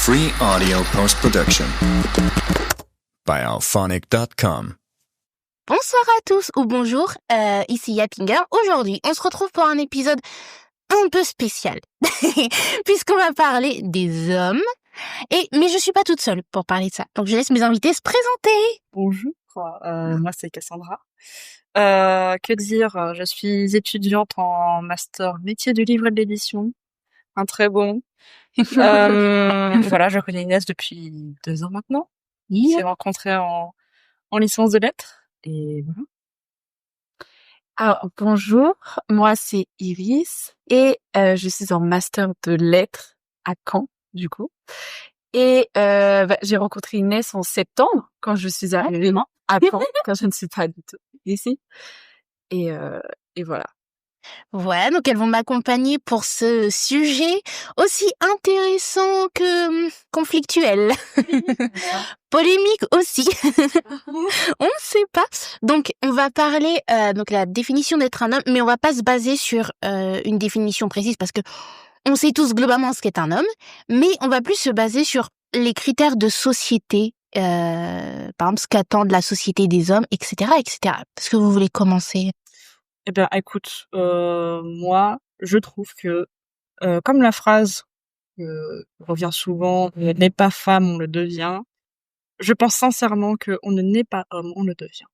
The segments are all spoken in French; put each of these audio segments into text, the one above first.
Free audio post-production by alphonic.com. Bonsoir à tous ou bonjour, ici Yapinger. Aujourd'hui, on se retrouve pour un épisode un peu spécial puisqu'on va parler des hommes. Mais je suis pas toute seule pour parler de ça. Donc je laisse mes invités se présenter. Bonjour, moi c'est Cassandra. Que dire, je suis étudiante en master métier du livre et de l'édition. Un très bon. Voilà, je connais Inès depuis 2 ans maintenant. On s'est rencontrés en licence de lettres. Et voilà. Alors, bonjour, moi c'est Iris et je suis en master de lettres à Caen, du coup. Et j'ai rencontré Inès en septembre, quand je suis arrivée à Caen, quand je ne suis pas du tout ici. Et voilà. Voilà, donc elles vont m'accompagner pour ce sujet aussi intéressant que conflictuel. Polémique aussi. On ne sait pas. Donc on va parler donc la définition d'être un homme, mais on va pas se baser sur une définition précise parce que on sait tous globalement ce qu'est un homme, mais on va plus se baser sur les critères de société, par exemple ce qu'attendent la société des hommes, etc., etc. Est-ce que vous voulez commencer? Eh bien, écoute, moi, je trouve que, comme la phrase revient souvent, n'est pas femme, on le devient. Je pense sincèrement qu'on ne naît pas homme, on le devient.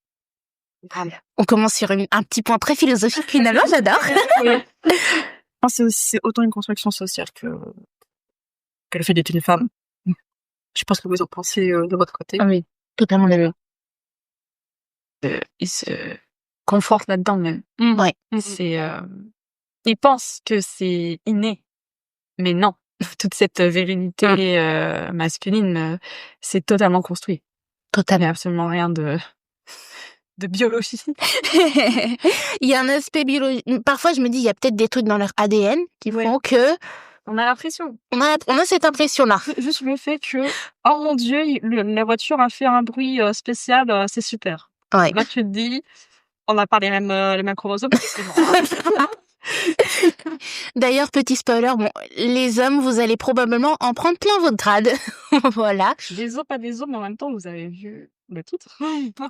Vraiment. On commence sur un petit point très philosophique finalement, j'adore. C'est autant une construction sociale que le fait d'être une femme. Je pense que vous en pensez de votre côté. Ah oui, Totalement d'accord. il se conforte là-dedans même. Ouais. C'est, il pense que c'est inné, mais non. Toute cette virilité masculine, c'est totalement construit. Il n'y Totalement. a absolument rien de biologie. Il y a un aspect biologique. Parfois, je me dis, il y a peut-être des trucs dans leur ADN qui font que On a l'impression. on a cette impression-là. Juste le fait que, oh mon Dieu, la voiture a fait un bruit spécial, c'est super. Ouais. Là, tu te dis, on n'a pas les mêmes chromosomes. D'ailleurs, petit spoiler, bon, les hommes, vous allez probablement en prendre plein votre grade. Voilà. Des os, pas des os, mais en même temps, vous avez vu le titre.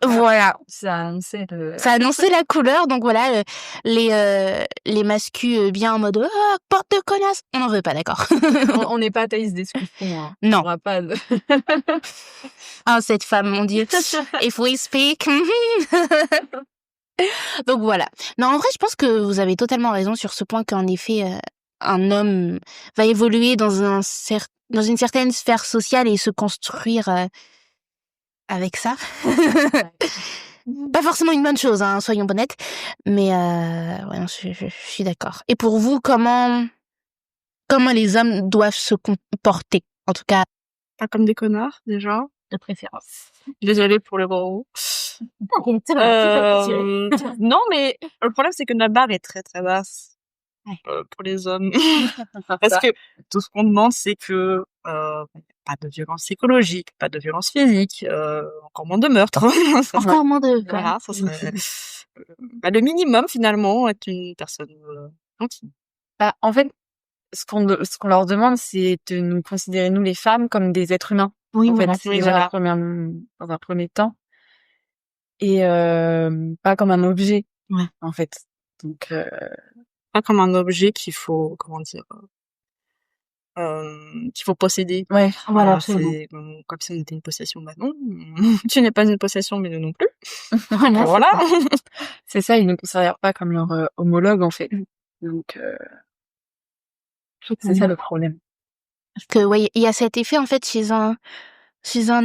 Voilà. Ça a annoncé Ça a annoncé la couleur, donc voilà, les mascus bien en mode oh, porte de connasse. On n'en veut pas, d'accord. on n'est pas Thaïs Descoupons, hein. Non. On aura pas de... Ah, cette femme, mon Dieu. If we speak. Donc voilà. Non, en vrai, je pense que vous avez totalement raison sur ce point qu'en effet, un homme va évoluer dans une certaine sphère sociale et se construire avec ça. Pas forcément une bonne chose, hein, soyons honnêtes. Mais ouais, non, je suis d'accord. Et pour vous, comment les hommes doivent se comporter? En tout cas, Pas comme des connards, déjà. de préférence. Désolée pour le gros. Non, mais le problème, c'est que la barre est très, très basse. Ouais. Pour les hommes. Parce que tout ce qu'on demande, c'est que pas de violence psychologique, pas de violence physique, encore moins de meurtre. Encore moins de... Voilà, ça serait le minimum, finalement, être une personne gentille. Bah, en fait, ce qu'on leur demande, c'est de nous considérer, nous les femmes, comme des êtres humains. Oui, En fait, voilà. c'est Oui, déjà voilà. dans un premier temps. Et pas comme un objet, Ouais. en fait. Donc, Pas comme un objet qu'il faut, comment dire, qu'il faut posséder. ouais, Voilà, C'est absolument. comme si on était une possession. Bah non, tu n'es pas une possession, mais nous non plus. Voilà. Voilà. c'est ça, ils ne nous considèrent pas comme leur homologue, en fait. Donc, c'est ça le problème. Parce que ouais, il y a cet effet en fait chez un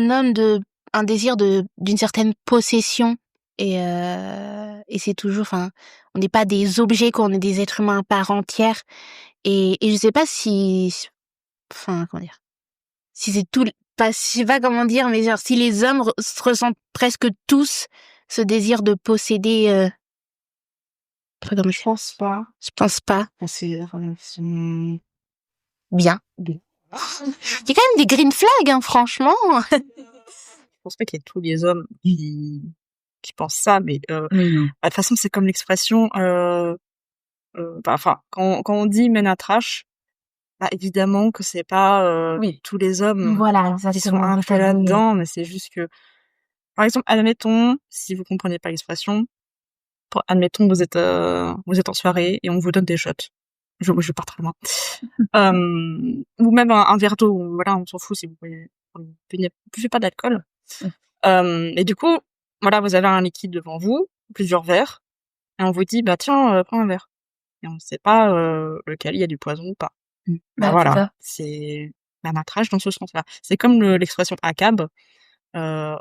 homme un désir d'une certaine possession et c'est toujours, enfin, on n'est pas des objets, quoi, on est des êtres humains à part entière et je sais pas si, enfin, comment dire, si c'est tout, pas, je sais pas comment dire, mais genre si les hommes ressentent presque tous ce désir de posséder. Pas comme Je pense pas. je pense pas. C'est Bien. Il y a quand même des green flags, hein, franchement. Je pense pas qu'il y ait tous les hommes qui pensent ça, mais Oui, non. de toute façon, c'est comme l'expression, enfin, quand on dit men à trash, évidemment que c'est pas Oui. tous les hommes Voilà, qui sont exactement. un peu là-dedans, mais c'est juste que, par exemple, admettons, si vous comprenez pas l'expression, admettons vous êtes en soirée et on vous donne des shots. Je pars très loin. Ou même un verre d'eau, voilà, on s'en fout si vous buvez pas d'alcool. Et du coup, voilà, vous avez un liquide devant vous, plusieurs verres, et on vous dit, bah tiens, prends un verre. Et on ne sait pas lequel il y a du poison ou pas. Bah voilà, c'est la matrache dans ce sens-là. C'est comme l'expression ACAB, all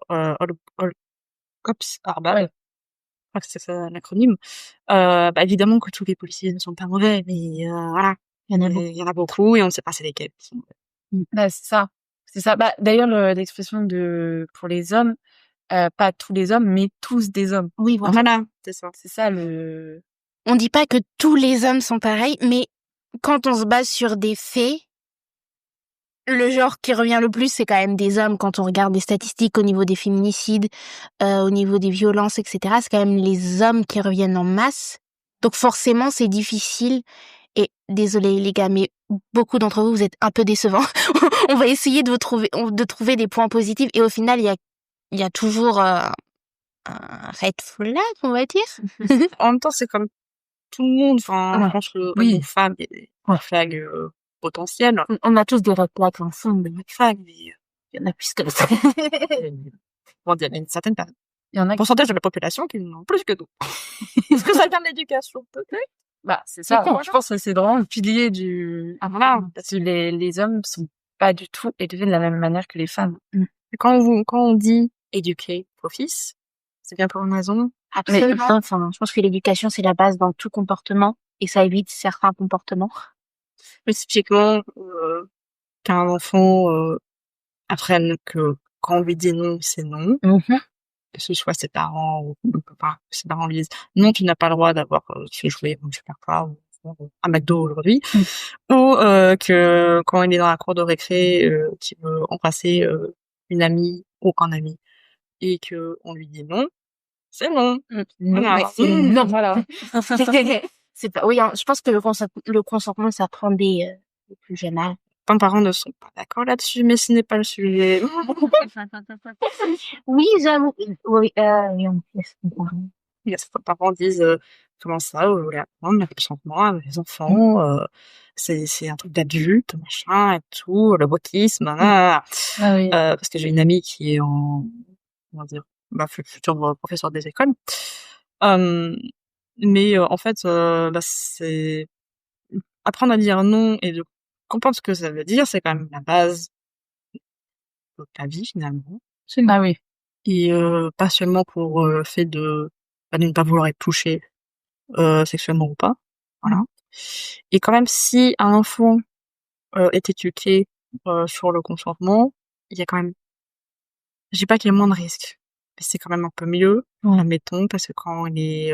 cops are bad. Je crois que c'est ça l'acronyme. Bah évidemment que tous les policiers ne sont pas mauvais, mais voilà, Il y en a beaucoup. il y en a beaucoup et on ne sait pas c'est lesquels qui sont mauvais. Bah, c'est ça. C'est ça. Bah, d'ailleurs, l'expression pour les hommes, pas tous les hommes, mais tous des hommes. Oui, voilà. Voilà, c'est ça. C'est ça On dit pas que tous les hommes sont pareils, mais quand on se base sur des faits, le genre qui revient le plus, c'est quand même des hommes. Quand on regarde les statistiques au niveau des féminicides, au niveau des violences, etc., c'est quand même les hommes qui reviennent en masse. Donc forcément, c'est difficile. Et désolé les gars, mais beaucoup d'entre vous, vous êtes un peu décevants. On va essayer de trouver des points positifs. Et au final, il y a toujours un red flag, on va dire. En même temps, c'est comme tout le monde. Enfin, je pense que Oui. une femme, il y a des red flags potentiels. On a tous des red flags ensemble. Des red flags, mais Il y en a plus que ça. bon, il y a une certaine Il y en a pourcentage de la population qui n'ont plus que d'autres. Est-ce que ça vient de l'éducation, peut-être? Bah, c'est ça. D'accord. Je pense que c'est vraiment le pilier du... Ah voilà. Parce que les hommes sont pas du tout éduqués de la même manière que les femmes. Quand on dit éduquer vos fils, c'est bien pour une raison. Absolument. Enfin, je pense que l'éducation, c'est la base dans tout comportement et ça évite certains comportements. Mais typiquement, qu'un enfant apprenne que quand on lui dit non, c'est non. Que ce soit ses parents ou ses parents lui disent non, tu n'as pas le droit d'avoir ce jouet, je sais pas quoi, ou un McDo aujourd'hui. Ou que quand il est dans la cour de récré, qu'il veut embrasser une amie ou un ami et que on lui dit non, c'est non. Voilà. Non, Voilà. c'est pas. Oui, hein, je pense que le consentement, ça prend des plus jeune âge. Plein de parents ne sont pas d'accord là-dessus, mais ce n'est pas le sujet. Oui, j'avoue. Oui, on laisse comparer. Il y a certains parents disent comment ça, vous voulez apprendre le consentement avec les enfants, c'est un truc d'adulte, machin et tout, le wokisme, Ah oui. parce que j'ai une amie qui est comment dire, future professeure des écoles. Mais en fait, c'est apprendre à dire non et de comprendre ce que ça veut dire, c'est quand même la base de ta vie finalement. Ah oui. Et pas seulement pour le fait de ne pas vouloir être touché sexuellement ou pas, voilà. Et quand même, si un enfant est éduqué sur le consentement, il y a quand même, je dis pas qu'il y a moins de risques, mais c'est quand même un peu mieux, admettons, parce que quand il est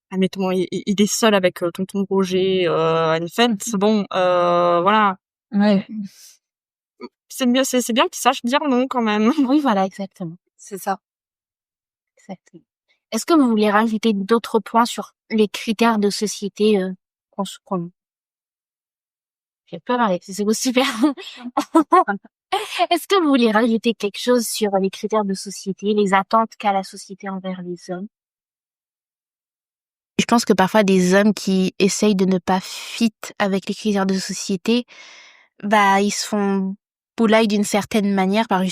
admettons, il est seul avec tonton Roger à une fête, bon, voilà. Ouais. C'est bien qu'il sache dire non quand même. Oui, voilà, exactement. C'est ça. Exactement. Est-ce que vous voulez rajouter d'autres points sur les critères de société qu'on... J'ai peur avec c'est super. Est-ce que vous voulez rajouter quelque chose sur les critères de société, les attentes qu'a la société envers les hommes? Je pense que parfois des hommes qui essayent de ne pas fit avec les critères de société, bah ils se font poulailler d'une certaine manière par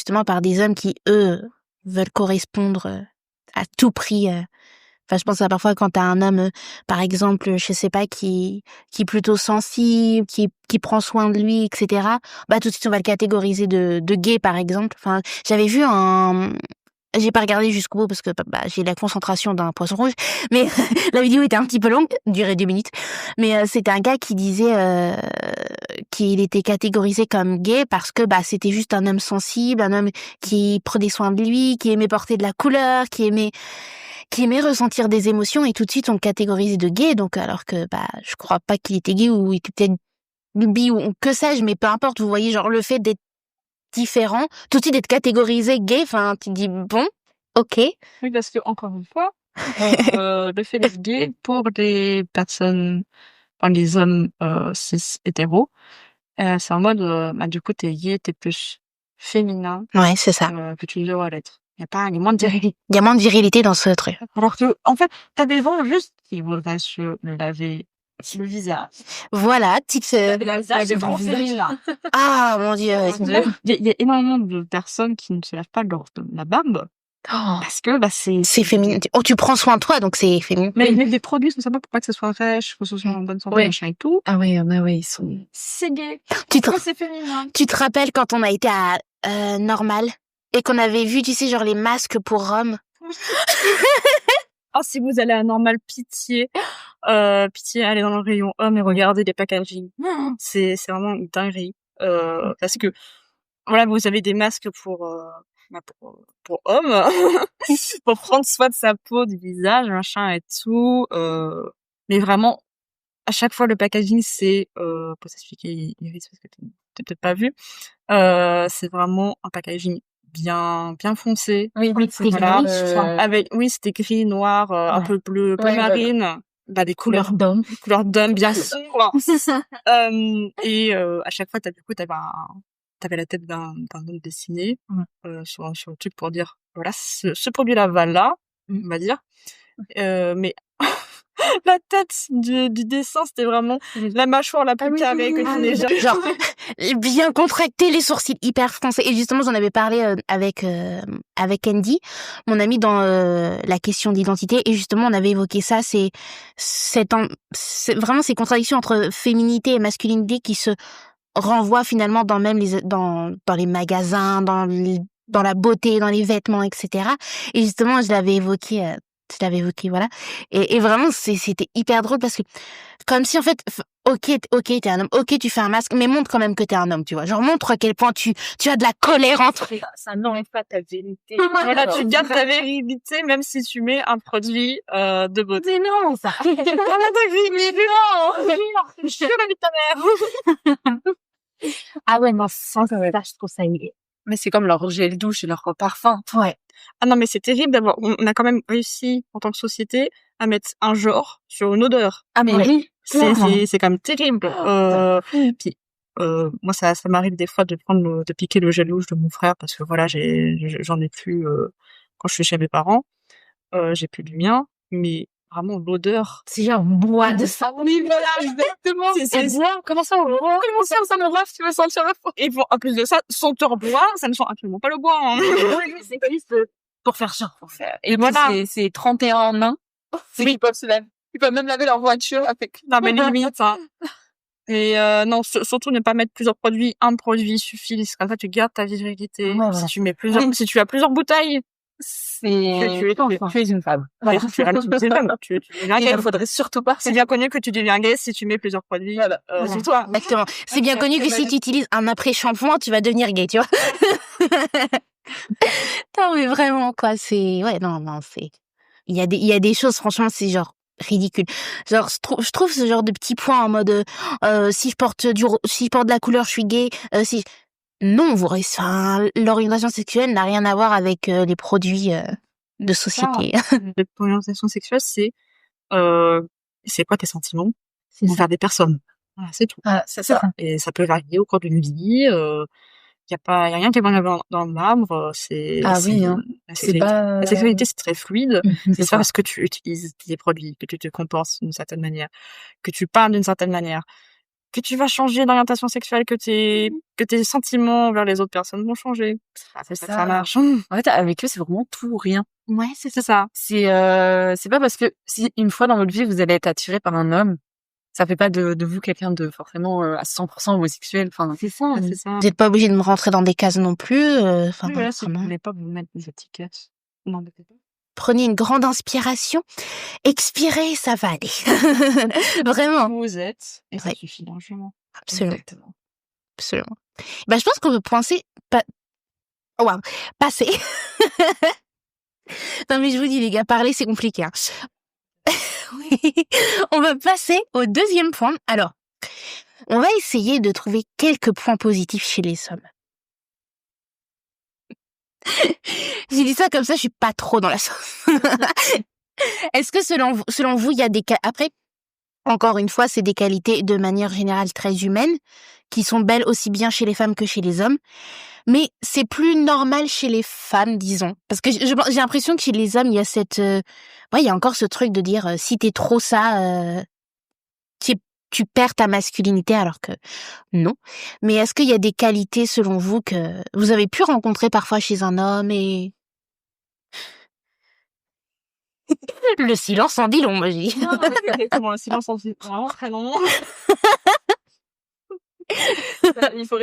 des hommes qui eux veulent correspondre à tout prix. Enfin, je pense à parfois quand t'as un homme, par exemple, je sais pas, qui est plutôt sensible, qui prend soin de lui, etc. Bah tout de suite on va le catégoriser de gay, par exemple. Enfin, j'avais vu j'ai pas regardé jusqu'au bout parce que j'ai la concentration d'un poisson rouge, mais la vidéo était un petit peu longue, durait 2 minutes. Mais c'était un gars qui disait qu'il était catégorisé comme gay parce que c'était juste un homme sensible, un homme qui prenait soin de lui, qui aimait porter de la couleur, qui aimait ressentir des émotions, et tout de suite on le catégorisait de gay. Donc alors que je crois pas qu'il était gay ou il était peut-être bi ou que sais-je, mais peu importe. Vous voyez, genre le fait d'être différent, tout de suite d'être catégorisé gay, enfin tu te dis bon, ok. Oui, parce que encore une fois, le fait d'être gay pour des personnes enfin, les hommes cis hétéros, c'est en mode, du coup, t'es gay, t'es plus féminin Ouais, c'est ça. que tu le devrais l'être. Il y a moins de virilité. Il y a moins de virilité dans ce truc. Alors que, en fait, t'as des gens juste qui voudraient se laver le visage. Voilà, tips. Le visage, c'est trop féminin. Ah, mon Dieu. Il y a énormément de personnes qui ne se lavent pas la barbe parce que C'est féminin. Oh, tu prends soin de toi, donc c'est féminin. Mais les produits sont sympas pour pas que ce soit fraîche, faut que ce soit en bonne santé, machin et tout. Ah oui, ils sont... C'est gay. C'est féminin. Tu te rappelles quand on a été à Normal et qu'on avait vu, tu sais, genre les masques pour hommes. Oh, si vous allez à Normal, pitié, allez dans le rayon hommes et regardez les packaging. C'est vraiment une dinguerie. Parce que, voilà, vous avez des masques pour hommes, pour prendre soin de sa peau, du visage, machin et tout. Mais vraiment, à chaque fois, le packaging, c'est, pour t'expliquer, Iris, parce que t'as peut-être pas vu, c'est vraiment un packaging bien foncé. Oui, c'est Voilà. gris. C'était gris, noir, un peu bleu marine. Des couleurs d'homme. bien sombres. Et à chaque fois, t'avais la tête d'un homme dessiné sur le truc pour dire voilà, ce produit-là va là, on va dire. Mais la tête du dessin, c'était vraiment la mâchoire la plus carrée que tu n'aies jamais. Genre, bien contracté, les sourcils hyper froncés. Et justement, j'en avais parlé avec Andy, mon amie, dans la question d'identité. Et justement, on avait évoqué ça. C'est vraiment ces contradictions entre féminité et masculinité qui se renvoient finalement dans les magasins, dans la beauté, dans les vêtements, etc. Et justement, je l'avais évoqué, voilà. Et vraiment, c'était hyper drôle parce que, comme si, en fait, ok, t'es un homme, ok, tu fais un masque, mais montre quand même que t'es un homme, tu vois. Genre, montre à quel point tu as de la colère entre... Ça n'enlève pas ta vérité. Voilà, tu gardes ta vérité, même si tu mets un produit, de beauté. Mais non, ça. Mais non! Je suis la vie de ta mère! Ah ouais, non, sans ça, je trouve ça... Mais c'est comme leur gel douche et leur parfum. Ouais. Ah non, mais c'est terrible on a quand même réussi, en tant que société, à mettre un genre sur une odeur. Ah, mais oui. C'est quand même terrible. Puis, moi, ça m'arrive des fois de piquer le gel douche de mon frère parce que voilà, j'en ai plus, quand je suis chez mes parents. J'ai plus du mien, mais vraiment l'odeur. C'est genre bois de ça. Oui, voilà, exactement. C'est bois. Comment ça, on bois? Comment ça me rave, tu veux sentir la fois. Et bon, en plus de ça, senteur bois, ça ne sent absolument pas le bois, hein. Oui, c'est juste pour faire genre. Et voilà. C'est 31 en un. C'est qu'ils peuvent se laver. Ils peuvent même laver leur voiture avec. Non, mais limite, hein. Et non, surtout ne pas mettre plusieurs produits. Un produit suffit. Comme ça, tu gardes ta virilité. Ouais, si tu as plusieurs bouteilles, tu es une femme. Voilà, tu es une femme. Tu deviens gay. Il ne faudrait surtout pas. C'est bien connu que tu deviens gay si tu mets plusieurs produits sur toi. Exactement. C'est bien connu que si tu utilises un après-shampoing, tu vas devenir gay, tu vois. Non, mais vraiment, quoi, c'est... Ouais, non, c'est... Il y a des choses, franchement, c'est genre ridicule. Genre, je trouve ce genre de petits points en mode si je porte de la couleur, je suis gay. Non, l'orientation sexuelle n'a rien à voir avec les produits de société. L'orientation sexuelle, c'est quoi tes sentiments envers des personnes. Voilà, c'est tout. C'est ça. Et ça peut varier au cours d'une vie. Y a rien qui est bon dans le marbre. La sexualité, c'est très fluide. C'est pas parce que tu utilises des produits, que tu te comportes d'une certaine manière, que tu parles d'une certaine manière, que tu vas changer d'orientation sexuelle, que tes sentiments envers les autres personnes vont changer. Ça marche. En fait, avec eux, c'est vraiment tout ou rien. Ouais, c'est ça. C'est pas parce que si une fois dans votre vie vous allez être attiré par un homme, ça fait pas de vous quelqu'un de forcément à 100% homosexuel. Enfin, c'est ça. Vous n'êtes pas obligé de me rentrer dans des cases non plus. Oui, voilà, si vous voulez pas vous mettre des étiquettes. Non, mais pas. Prenez une grande inspiration, expirez, ça va aller. Vraiment. Vous êtes, et ça suffit largement. Absolument. Absolument. Je pense qu'on peut passer. Non, mais je vous dis, les gars, parler, c'est compliqué, hein. Oui. On va passer au deuxième point. Alors, on va essayer de trouver quelques points positifs chez les hommes. J'ai dit ça comme ça, je suis pas trop dans la sauce. Est-ce que selon vous, il y a des cas... Après, encore une fois, c'est des qualités de manière générale très humaines, qui sont belles aussi bien chez les femmes que chez les hommes. Mais c'est plus normal chez les femmes, disons. Parce que j'ai l'impression que chez les hommes, il y a il y a encore ce truc de dire, si t'es trop ça, tu perds ta masculinité, alors que non. Mais est-ce qu'il y a des qualités, selon vous, que vous avez pu rencontrer parfois chez un homme et... Le silence en dit long, moi, je dis. Non, comment un silence en dit vraiment très long.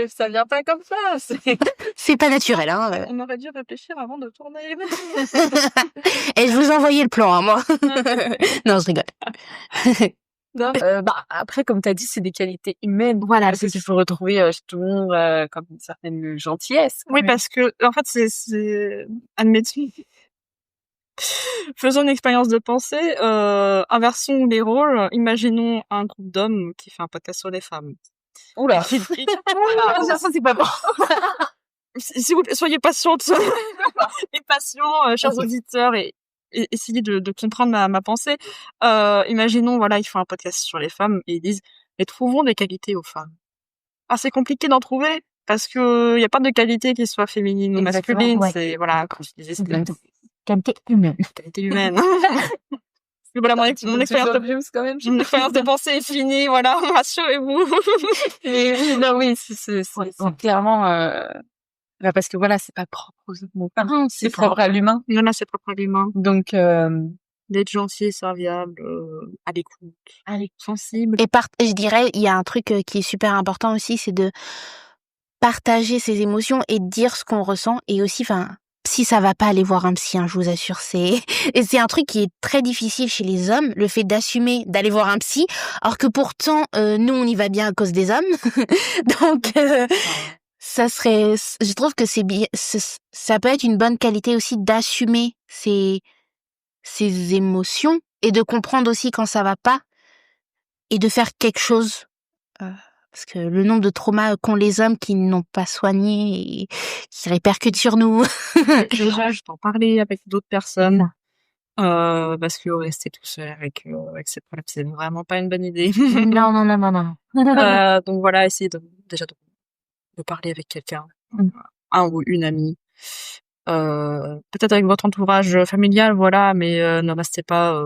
Ça vient pas comme ça. C'est pas naturel, hein. On aurait dû réfléchir avant de tourner. Et je vous envoyais le plan, hein, moi. Non, je rigole. Non, après, comme t'as dit, c'est des qualités humaines. Voilà, Parce qu'il faut retrouver chez tout le monde comme une certaine gentillesse. Oui, parce que, en fait, c'est, admettons, faisons une expérience de pensée, inversons les rôles, imaginons un groupe d'hommes qui fait un podcast sur les femmes. Oula. Ça, c'est pas bon. S'il vous plaît, soyez patientes et patients, chers auditeurs, et essayez de comprendre ma pensée. Imaginons, voilà, ils font un podcast sur les femmes et ils disent, mais trouvons des qualités aux femmes. Ah, c'est compliqué d'en trouver parce que y a pas de qualité qui soit féminine ou masculine. Ouais. C'est, voilà, comme je disais, c'est de la Qualité humaine. qualité humaine. Voilà, mon expérience de pensée est finie, voilà, rassurez-vous. Non, oui, c'est clairement, parce que voilà, c'est pas propre aux hommes, c'est propre à l'humain. Non, là, c'est propre à l'humain. Donc, D'être gentil, serviable, à l'écoute, sensible. Et je dirais, il y a un truc qui est super important aussi, c'est de partager ses émotions et de dire ce qu'on ressent. Et aussi, si ça va pas, aller voir un psy, hein, je vous assure, et c'est un truc qui est très difficile chez les hommes, le fait d'assumer d'aller voir un psy, alors que pourtant, nous, on y va bien à cause des hommes. Donc, je trouve que ça peut être une bonne qualité aussi d'assumer ses émotions et de comprendre aussi quand ça va pas et de faire quelque chose. Parce que le nombre de traumas qu'ont les hommes qui n'ont pas soigné et qui répercutent sur nous. Déjà, je t'en parlais avec d'autres personnes. Parce que rester tout seul avec ces problèmes, c'est vraiment pas une bonne idée. Non. Donc voilà, essayez déjà de parler avec quelqu'un, un ou une amie. Peut-être avec votre entourage familial, voilà, mais ne restez pas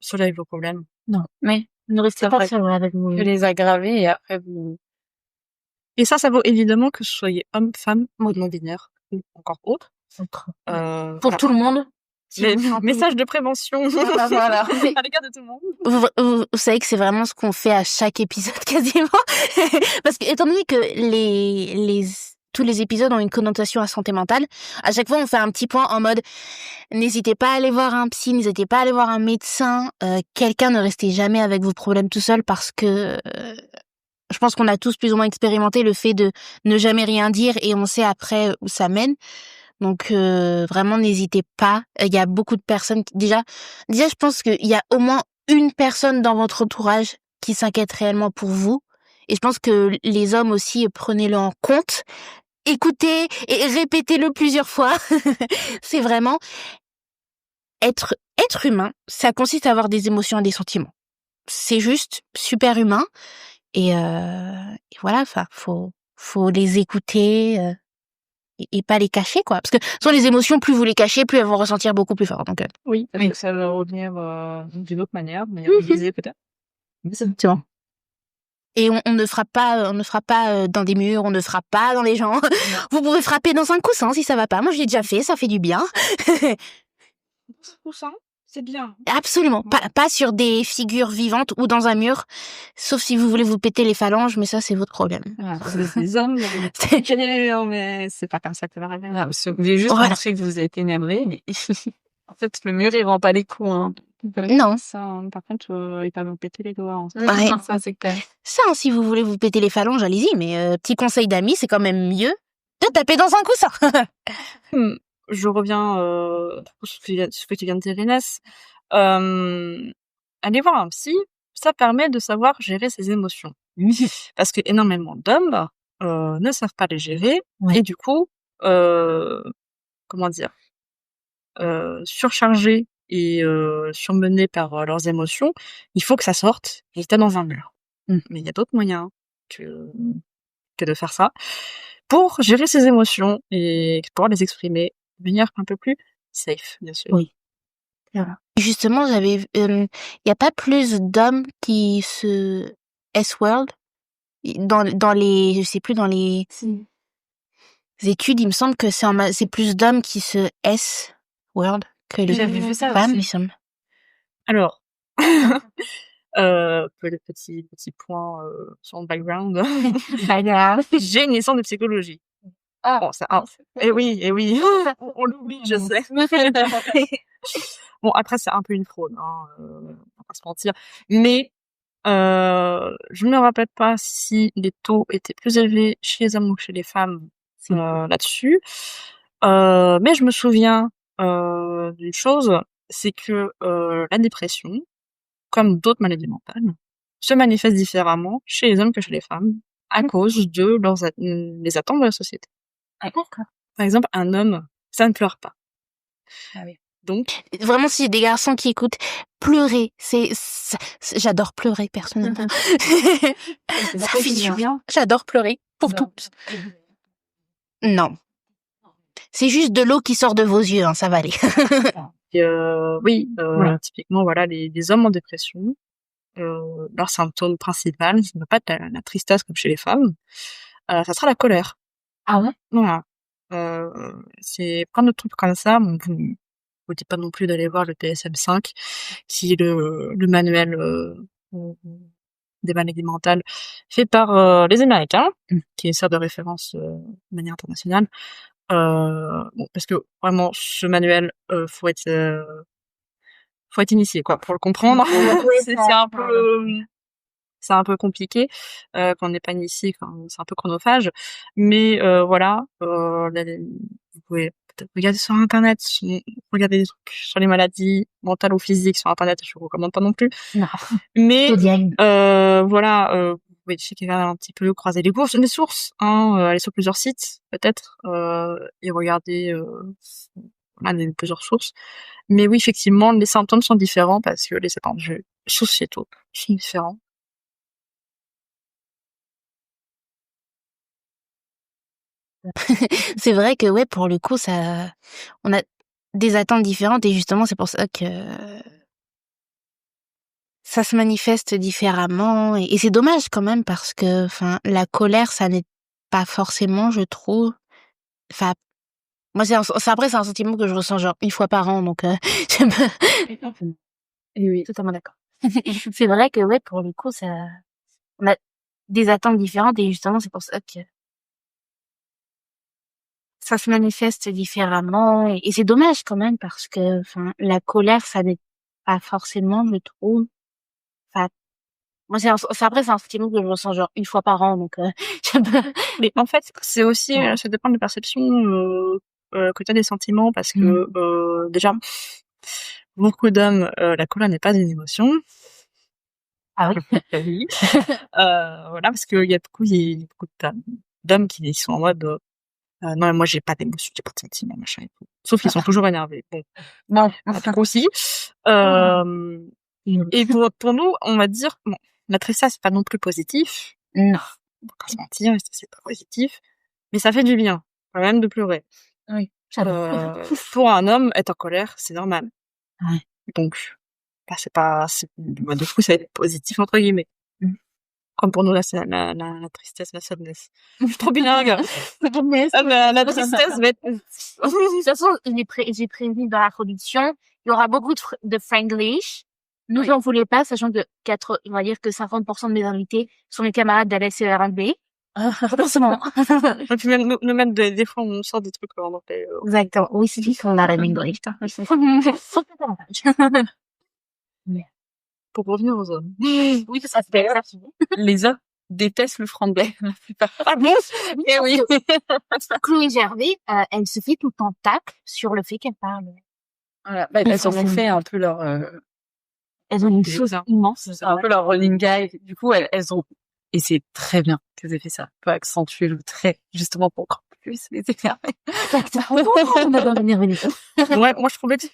seul avec vos problèmes. Non, mais ne restez pas seul avec vous. que les aggraver et après vous... Et ça vaut évidemment que ce soyez homme, femme, ou non-binaire, ou encore autre. Pour tout le monde. Message de prévention Voilà. à l'égard de tout le monde. Vous savez que c'est vraiment ce qu'on fait à chaque épisode quasiment. Parce que, étant donné que tous les épisodes ont une connotation à santé mentale, à chaque fois on fait un petit point en mode n'hésitez pas à aller voir un psy, n'hésitez pas à aller voir un médecin, quelqu'un, ne restez jamais avec vos problèmes tout seul, parce que je pense qu'on a tous plus ou moins expérimenté le fait de ne jamais rien dire et on sait après où ça mène. Donc vraiment n'hésitez pas. Il y a beaucoup de personnes déjà je pense qu'il y a au moins une personne dans votre entourage qui s'inquiète réellement pour vous, et je pense que les hommes aussi, prenez-le en compte, écoutez et répétez-le plusieurs fois. C'est vraiment être humain, ça consiste à avoir des émotions et des sentiments. C'est juste super humain, et voilà, faut les écouter et pas les cacher, quoi. Parce que soit les émotions, plus vous les cachez, plus elles vont ressentir beaucoup plus fort. Donc oui, parce que ça va revenir d'une autre manière, mais vous disiez peut-être. Exactement. Et on ne frappe pas dans des murs, on ne frappe pas dans les gens. Vous pouvez frapper dans un coussin si ça va pas. Moi, je l'ai déjà fait, ça fait du bien. Coussin, c'est bien. Absolument. Pas sur des figures vivantes ou dans un mur. Sauf si vous voulez vous péter les phalanges, mais ça, c'est votre problème. C'est des hommes, mais c'est pas comme ça que ça va arriver. Vous voulez juste montrer que vous êtes énervé, mais en fait, le mur, il rend pas les coups, hein. Non. Ça, par contre, il va me péter les doigts. Ouais. Ça, c'est clair. Ça, si vous voulez vous péter les phalanges, allez-y, mais petit conseil d'amis, c'est quand même mieux de taper dans un coussin. Je reviens sur ce que tu viens de dire, Inès. Aller voir un psy, ça permet de savoir gérer ses émotions. Parce que énormément d'hommes ne savent pas les gérer, et du coup, surchargés et surmenés par leurs émotions, il faut que ça sorte et t'es dans un mur. Mais il y a d'autres moyens que de faire ça pour gérer ses émotions et pouvoir les exprimer de manière un peu plus safe, bien sûr. Oui. Voilà. Justement, il y a pas plus d'hommes qui se S-word dans les, je sais plus, dans les études, il me semble que c'est plus d'hommes qui se S-word que les J'avais vu ça femmes, aussi. il me semble. Alors, petit point sur le background. J'ai une licence de psychologie. Ah. Bon, eh oui, on l'oublie, je sais. Bon, après, c'est un peu une fraude, hein, on va pas se mentir. Mais je ne me rappelle pas si les taux étaient plus élevés chez les hommes ou chez les femmes là-dessus. Mais je me souviens d'une chose, c'est que la dépression, comme d'autres maladies mentales, se manifeste différemment chez les hommes que chez les femmes à cause de les attentes de la société. Ah, d'accord. Par exemple, un homme, ça ne pleure pas. Ah oui. Donc, Vraiment, s'il y a des garçons qui écoutent, pleurer, j'adore pleurer personnellement. Ça fait du bien. J'adore pleurer pour tout. Non. C'est juste de l'eau qui sort de vos yeux, hein, ça va aller. oui, Voilà. typiquement, voilà, les hommes en dépression, leur symptôme principal, ça ne va pas être la tristesse comme chez les femmes, ça sera la colère. Ah ouais? Voilà. C'est plein de trucs comme ça. Bon, vous dites pas non plus d'aller voir le DSM-5, qui est le manuel des maladies mentales fait par les Américains, qui sert de référence de manière internationale. Bon, parce que vraiment, ce manuel, faut être initié, quoi, pour le comprendre. C'est un peu compliqué quand on n'est pas initié, c'est un peu chronophage. Mais voilà, vous pouvez peut-être regarder sur internet, regarder des trucs sur les maladies mentales ou physiques sur internet, je vous recommande pas non plus. Non. Mais Zodiac. voilà, vous pouvez checker un petit peu, croiser les sources, hein, aller sur plusieurs sites peut-être et regarder voilà, plusieurs sources. Mais oui, effectivement, les symptômes sont différents parce que les étendues sociétaux sont différents. C'est vrai que ouais, pour le coup, on a des attentes différentes et justement, c'est pour ça que ça se manifeste différemment et c'est dommage quand même parce que, enfin, la colère, ça n'est pas forcément, je trouve, enfin, moi, après, c'est un sentiment que je ressens genre une fois par an, donc Et oui. totalement d'accord. C'est vrai que ouais, pour le coup, on a des attentes différentes et justement, c'est pour ça que ça se manifeste différemment et c'est dommage quand même parce que, enfin, la colère, ça n'est pas forcément, je trouve, enfin, moi, après, c'est un sentiment que je ressens genre une fois par an, donc Mais en fait, c'est aussi, ça dépend des perceptions que tu as des sentiments, parce que déjà, beaucoup d'hommes, la colère n'est pas une émotion. Ah oui. Oui. Voilà, parce qu'il y a beaucoup d'hommes qui sont en mode non, moi j'ai pas d'émotion, j'ai pas de sentiments, machin et tout. Sauf qu'ils sont toujours énervés. Bon, Non. trop aussi. Et pour nous, on va dire, bon, la tristesse c'est pas non plus positif. Non. On va pas se mentir, c'est pas positif, mais ça fait du bien quand même de pleurer. Oui. Pour un homme, être en colère, c'est normal. Ouais. Donc, bah, de coup, ça va être positif entre guillemets. Comme pour nous, là, c'est la tristesse, la sadness. Je suis trop bilingue. La tristesse va être... De toute façon, j'ai prévenu dans l'introduction, il y aura beaucoup de Franglish. Nous, on voulait pas, sachant que on va dire que 50% de mes invités sont mes camarades d'LSE-R&B. Forcément. Et puis même, nous-mêmes, des fois, on sort des trucs en anglais. Exactement. Oui, c'est dit qu'on a English. Pour revenir aux hommes. Oui, ça se fait. Les hommes détestent le franglais, la plupart. Ah bon? Eh oui. Chloé Gervais, elle se fait tout le temps tacle sur le fait qu'elle parle. Voilà. Bah, elles ont fait un peu leur, Elles ont une chose immense. c'est un peu leur running guy. Du coup, elles ont, et c'est très bien qu'elles aient fait ça. Peut accentuer le trait, justement, pour encore plus les énerver. On va pas venir venir. Ouais, moi, je trouvais que ça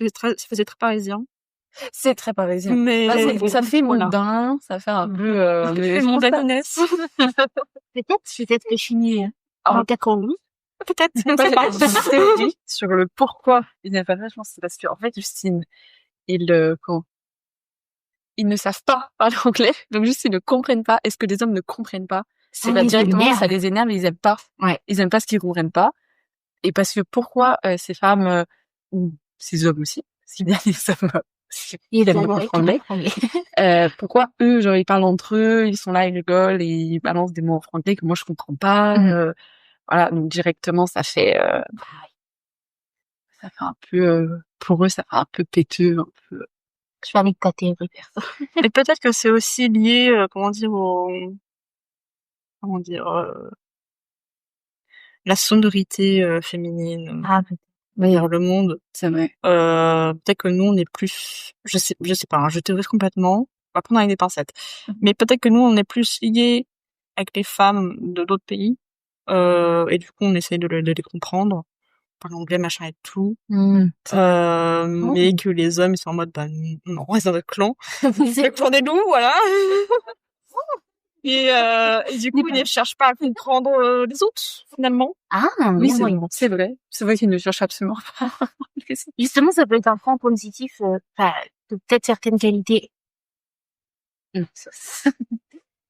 faisait très parisien. C'est très parisien. Mais Ça fait voilà. mondain, ça fait un peu... Ça fait mondainesse. Peut-être que je suis née Ah. en 80. Peut-être. Sur le pourquoi il n'aime pas ça, je pense que c'est parce que, en fait, Justine, ils ne savent pas parler anglais, donc juste ils ne comprennent pas. Et ce que les hommes ne comprennent pas, c'est Ça pas les directement, énerve. ça les énerve et ils aiment pas. Ouais. Ils aiment pas ce qu'ils comprennent pas. Et parce que pourquoi ces femmes, ou ces hommes aussi, s'il y a des hommes Il aiment beaucoup l'anglais, pourquoi eux, genre, ils parlent entre eux, ils sont là, ils rigolent et ils balancent des mots en franglais que moi je comprends pas. Voilà, donc directement, ça fait un peu, pour eux, ça fait un peu péteux, un peu. Je suis avec ta théorie, perso. Et peut-être que c'est aussi lié, la sonorité féminine Ah, vers le monde. C'est vrai. Peut-être que nous, on est plus, je sais pas, hein, je théorise complètement. On va prendre avec des pincettes. Mais peut-être que nous, on est plus liés avec les femmes de d'autres pays. Et du coup, on essaie de les comprendre. Par l'anglais, machin et tout. Mais que les hommes, ils sont en mode, bah, non, on reste dans notre clan. Défendez-nous, voilà. Et du coup, ils ne cherchent pas à comprendre les autres, finalement. Ah, Oui, oui. c'est vrai. C'est vrai qu'ils ne cherchent absolument pas. Justement, ça peut être un point positif, de peut-être certaines qualités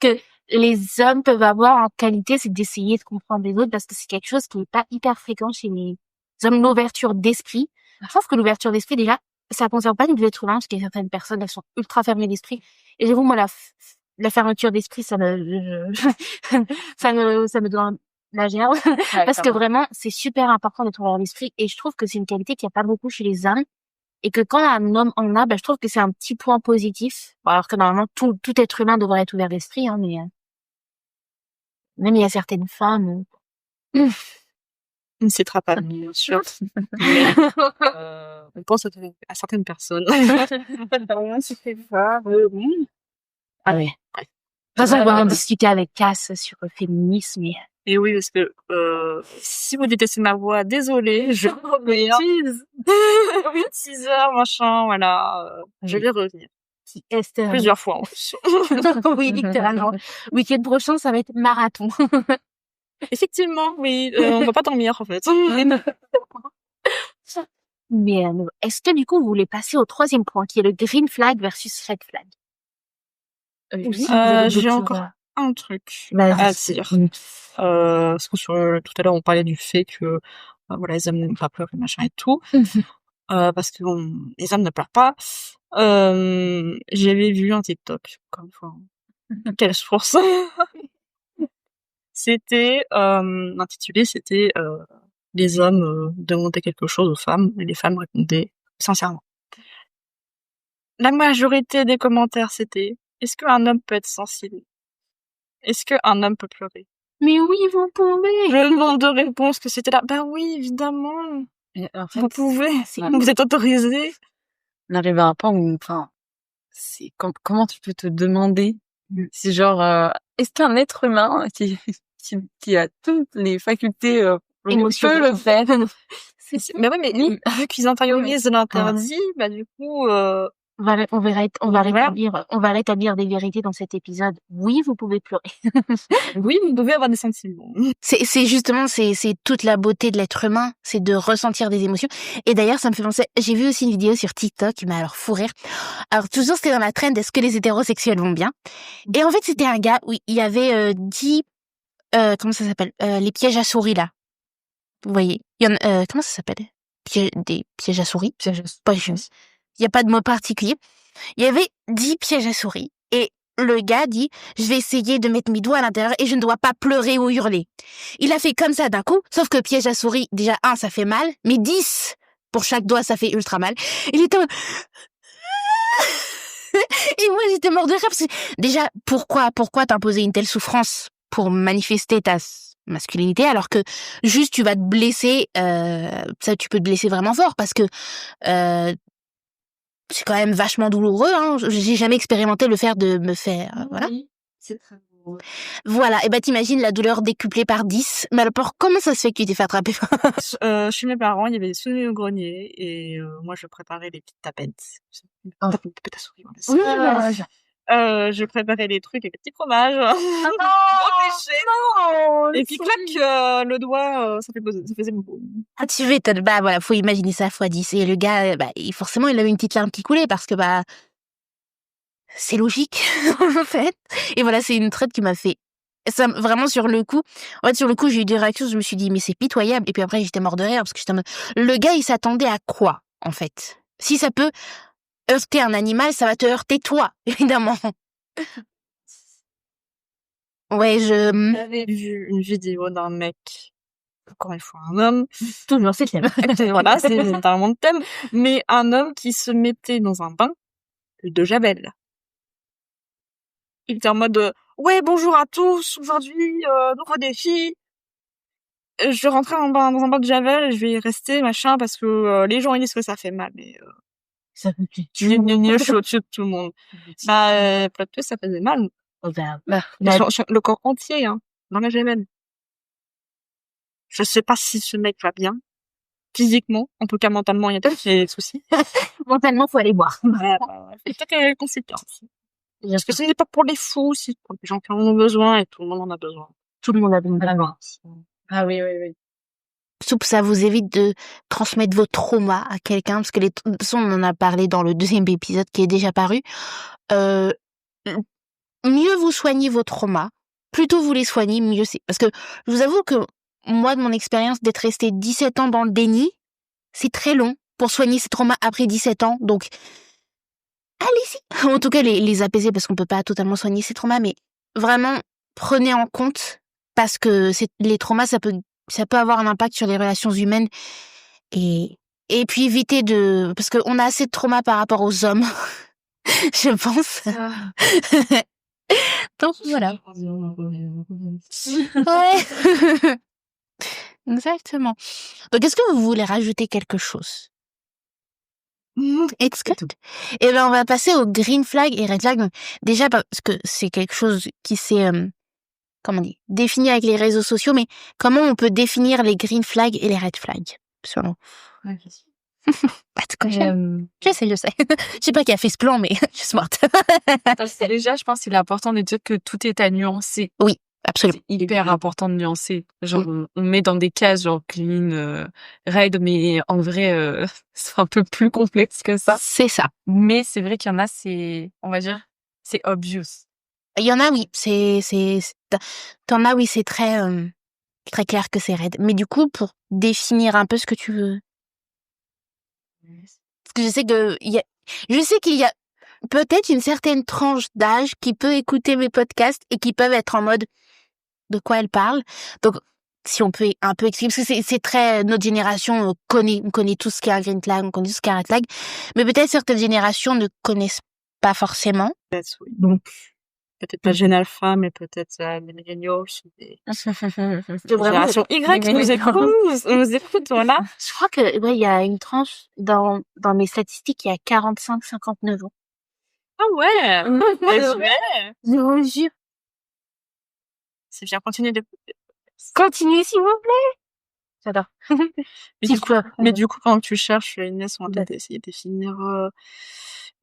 que les hommes peuvent avoir en qualité, c'est d'essayer de comprendre les autres parce que c'est quelque chose qui n'est pas hyper fréquent chez les hommes, l'ouverture d'esprit. Je trouve que l'ouverture d'esprit, déjà, ça concerne pas les êtres humains parce qu'il y a certaines personnes, elles sont ultra fermées d'esprit. Et j'avoue, moi, la fermeture d'esprit, ça me donne la gerbe. Parce que vraiment, c'est super important d'être ouvert d'esprit. Et je trouve que c'est une qualité qu'il n'y a pas beaucoup chez les hommes. Et que quand un homme en a, je trouve que c'est un petit point positif. Bon, alors que normalement, tout être humain devrait être ouvert d'esprit, hein, mais même il y a certaines femmes. On ne citera pas, bien sûr. Mais, on pense à certaines personnes. Ah ouais. De toute façon, on va en discuter avec Cass sur le féminisme. Et oui, parce que si vous détestez ma voix, désolée, je reviens. Teaser, machin, voilà. Je vais revenir. Esther. Plusieurs fois en plus. Oui, littéralement. Week-end prochain, ça va être marathon. Effectivement, oui. On va pas dormir, en fait. Mais est-ce que du coup, vous voulez passer au troisième point, qui est le green flag versus red flag? Oui. J'ai encore un truc à dire. Parce que tout à l'heure, on parlait du fait que voilà, les hommes n'aiment pas pleurer, machin et tout. Parce que les hommes ne pleurent pas. J'avais vu un TikTok, encore une fois. Quelle source. C'était intitulé, les hommes demandaient quelque chose aux femmes et les femmes répondaient sincèrement. La majorité des commentaires, c'était: est-ce qu'un homme peut être sensible? Est-ce qu'un homme peut pleurer? Mais oui, vous pouvez. Le nombre de réponses que c'était là. Ben oui, évidemment. Et en fait, Vous pouvez. C'est Vous êtes autorisé. on arrive à un point où, enfin, c'est comment tu peux te demander, c'est genre, est-ce qu'un être humain qui a toutes les facultés peut le faire? Mais oui, mais vu qu'ils intériorisent l'interdit, bah du coup, on va rétablir des vérités dans cet épisode. Oui, vous pouvez pleurer. oui, vous pouvez avoir des sentiments. C'est justement, c'est toute la beauté de l'être humain, c'est de ressentir des émotions. Et d'ailleurs, ça me fait penser, j'ai vu aussi une vidéo sur TikTok qui m'a alors fou rire. Alors, toujours, c'était dans la trend, est-ce que les hétérosexuels vont bien? Et en fait, c'était un gars, oui, il y avait 10, comment ça s'appelle? Les pièges à souris, là. Vous voyez? Il y en a, comment ça s'appelle? Des pièges à souris? Il y a pas de mot particulier. Il y avait 10 pièges à souris. Et le gars dit, je vais essayer de mettre mes doigts à l'intérieur et je ne dois pas pleurer ou hurler. Il a fait comme ça d'un coup, sauf que piège à souris, déjà 1, ça fait mal, mais 10 pour chaque doigt, ça fait ultra mal. Il était et moi, j'étais mort de rire parce que, déjà, pourquoi t'imposer une telle souffrance pour manifester ta masculinité alors que juste tu vas te blesser, ça tu peux te blesser vraiment fort parce que c'est quand même vachement douloureux, hein. J'ai jamais expérimenté le faire de me faire, voilà. C'est très Voilà, et t'imagines la douleur décuplée par 10. Mais alors, comment ça se fait que tu t'es fait attraper? Chez mes parents, il y avait des souris au grenier et moi, je préparais les petites tapettes. Tapettes à souris, voilà. Je préparais les trucs avec les petits fromages. Non, Et puis, clac, le doigt, ça faisait boum. Ah, tu m'étonnes. Voilà, faut imaginer ça fois 10. Et le gars, forcément, il avait une petite larme qui coulait parce que, c'est logique, en fait. Et voilà, c'est une traite qui m'a fait ça, vraiment sur le coup. En fait, sur le coup, j'ai eu des réactions, je me suis dit, mais c'est pitoyable. Et puis après, j'étais mort de rire parce que j'étais en mode, le gars, il s'attendait à quoi, en fait? Si ça peut heurter un animal, ça va te heurter toi, évidemment. Ouais, J'avais vu une vidéo d'un mec, encore une fois un homme, toujours, c'est le thème. voilà, c'est littéralement le thème, mais un homme qui se mettait dans un bain de javel. Il était en mode ouais, bonjour à tous, aujourd'hui, nouveau défi. Je vais rentrer dans un bain de javel et je vais y rester, machin, parce que les gens ils disent que ça fait mal, mais Ça peut tuer. je suis au-dessus de tout le monde. Plot twist, ça faisait mal. Sur le corps entier, hein, dans la javel. Je sais pas si ce mec va bien, physiquement, en tout cas mentalement, il y a peut-être des soucis. Mentalement, faut aller voir. Ouais, peut-être qu'il y a des conséquences. Parce que ce n'est pas pour les fous, c'est pour les gens qui en ont besoin et tout le monde en a besoin. Tout le monde a besoin. Ah oui. Surtout, ça vous évite de transmettre vos traumas à quelqu'un, parce que de toute façon, on en a parlé dans le 2e épisode qui est déjà paru. Mieux vous soignez vos traumas, plus tôt vous les soignez, mieux c'est. Parce que je vous avoue que moi, de mon expérience, d'être resté 17 ans dans le déni, c'est très long pour soigner ces traumas après 17 ans. Donc, allez-y. En tout cas, les apaiser, parce qu'on peut pas totalement soigner ces traumas, mais vraiment, prenez en compte, parce que les traumas, ça peut avoir un impact sur les relations humaines. Et puis éviter parce qu'on a assez de traumas par rapport aux hommes, je pense. Donc voilà. Ouais. Exactement. Donc est-ce que vous voulez rajouter quelque chose? Excellent. Et on va passer au green flag et red flag. Donc, déjà parce que c'est quelque chose qui s'est défini avec les réseaux sociaux, mais comment on peut définir les green flags et les red flags selon vous? Pas de quoi. Je sais. Je sais pas qui a fait ce plan, mais je suis smart. Déjà, je pense qu'il est important de dire que tout est à nuancer. Oui, absolument. C'est hyper important de nuancer. Genre, on met dans des cases genre clean, raid, mais en vrai, c'est un peu plus complexe que ça. C'est ça. Mais c'est vrai qu'il y en a, on va dire, c'est obvious. Il y en a, oui, t'en as, oui, c'est très, très clair que c'est raid. Mais du coup, pour définir un peu ce que tu veux. Parce que je sais qu'il y a peut-être une certaine tranche d'âge qui peut écouter mes podcasts et qui peuvent être en mode de quoi elle parle. Donc, si on peut un peu expliquer, parce que c'est très, notre génération on connaît tout ce qu'est un green flag, on connaît tout ce qu'est un red flag, mais peut-être certaines générations ne connaissent pas forcément. Donc, peut-être pas Gen Alpha, mais peut-être les millennials, des génération Y qui nous écoutent, voilà. Je crois que, il y a une tranche dans mes statistiques, il y a 45-59 ans. Ah ouais! Je vous jure. C'est bien, continuez Continuez, s'il vous plaît. J'adore. Mais du coup, quand tu cherches, Inès, on va peut-être essayer de définir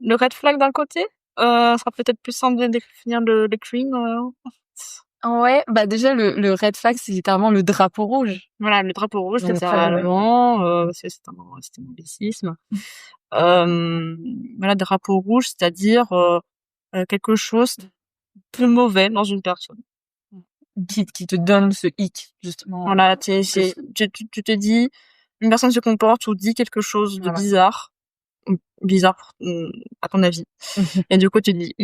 le red flag d'un côté. Ça sera peut-être plus simple de définir le green. Ouais, déjà le red flag, c'est littéralement le drapeau rouge. Voilà, le drapeau rouge, c'est vraiment c'est un anglicisme. Voilà, drapeau rouge, c'est-à-dire quelque chose de mauvais dans une personne. Qui te donne ce hic, justement. Voilà, tu te dis, une personne se comporte ou dit quelque chose de bizarre à ton avis. Et du coup, tu te dis,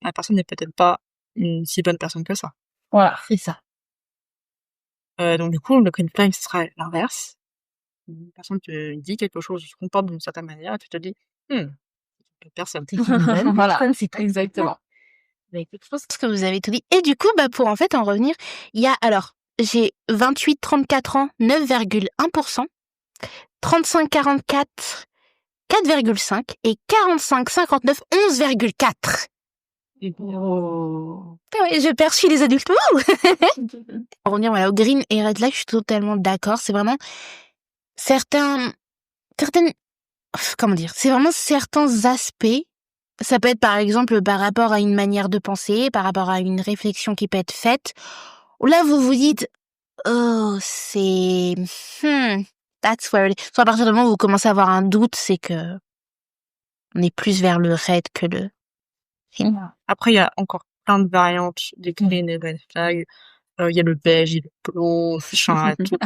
la personne n'est peut-être pas une si bonne personne que ça. Voilà, c'est ça. Donc du coup, le green flag serait l'inverse. Une personne te dit quelque chose, se comporte d'une certaine manière, et tu te dis, c'est une bonne personne. Voilà, c'est exactement. Je pense que vous avez tout dit. Et du coup, pour en fait en revenir, j'ai 28-34 ans, 9,1%, 35-44, 4,5 et 45-59, 11,4. Oh. Ouais, je perçois les adultes. Wouh. Pour revenir voilà, au green et red flag, je suis totalement d'accord. C'est vraiment certaines, comment dire, c'est vraiment certains aspects. Ça peut être par exemple par rapport à une manière de penser, par rapport à une réflexion qui peut être faite. Où là, vous vous dites, oh, c'est, that's where it is. Soit à partir du moment où vous commencez à avoir un doute, c'est que on est plus vers le red que le green. Après, il y a encore plein de variantes des green et red flags. Il y a le beige, il y a le blanc, machin et tout.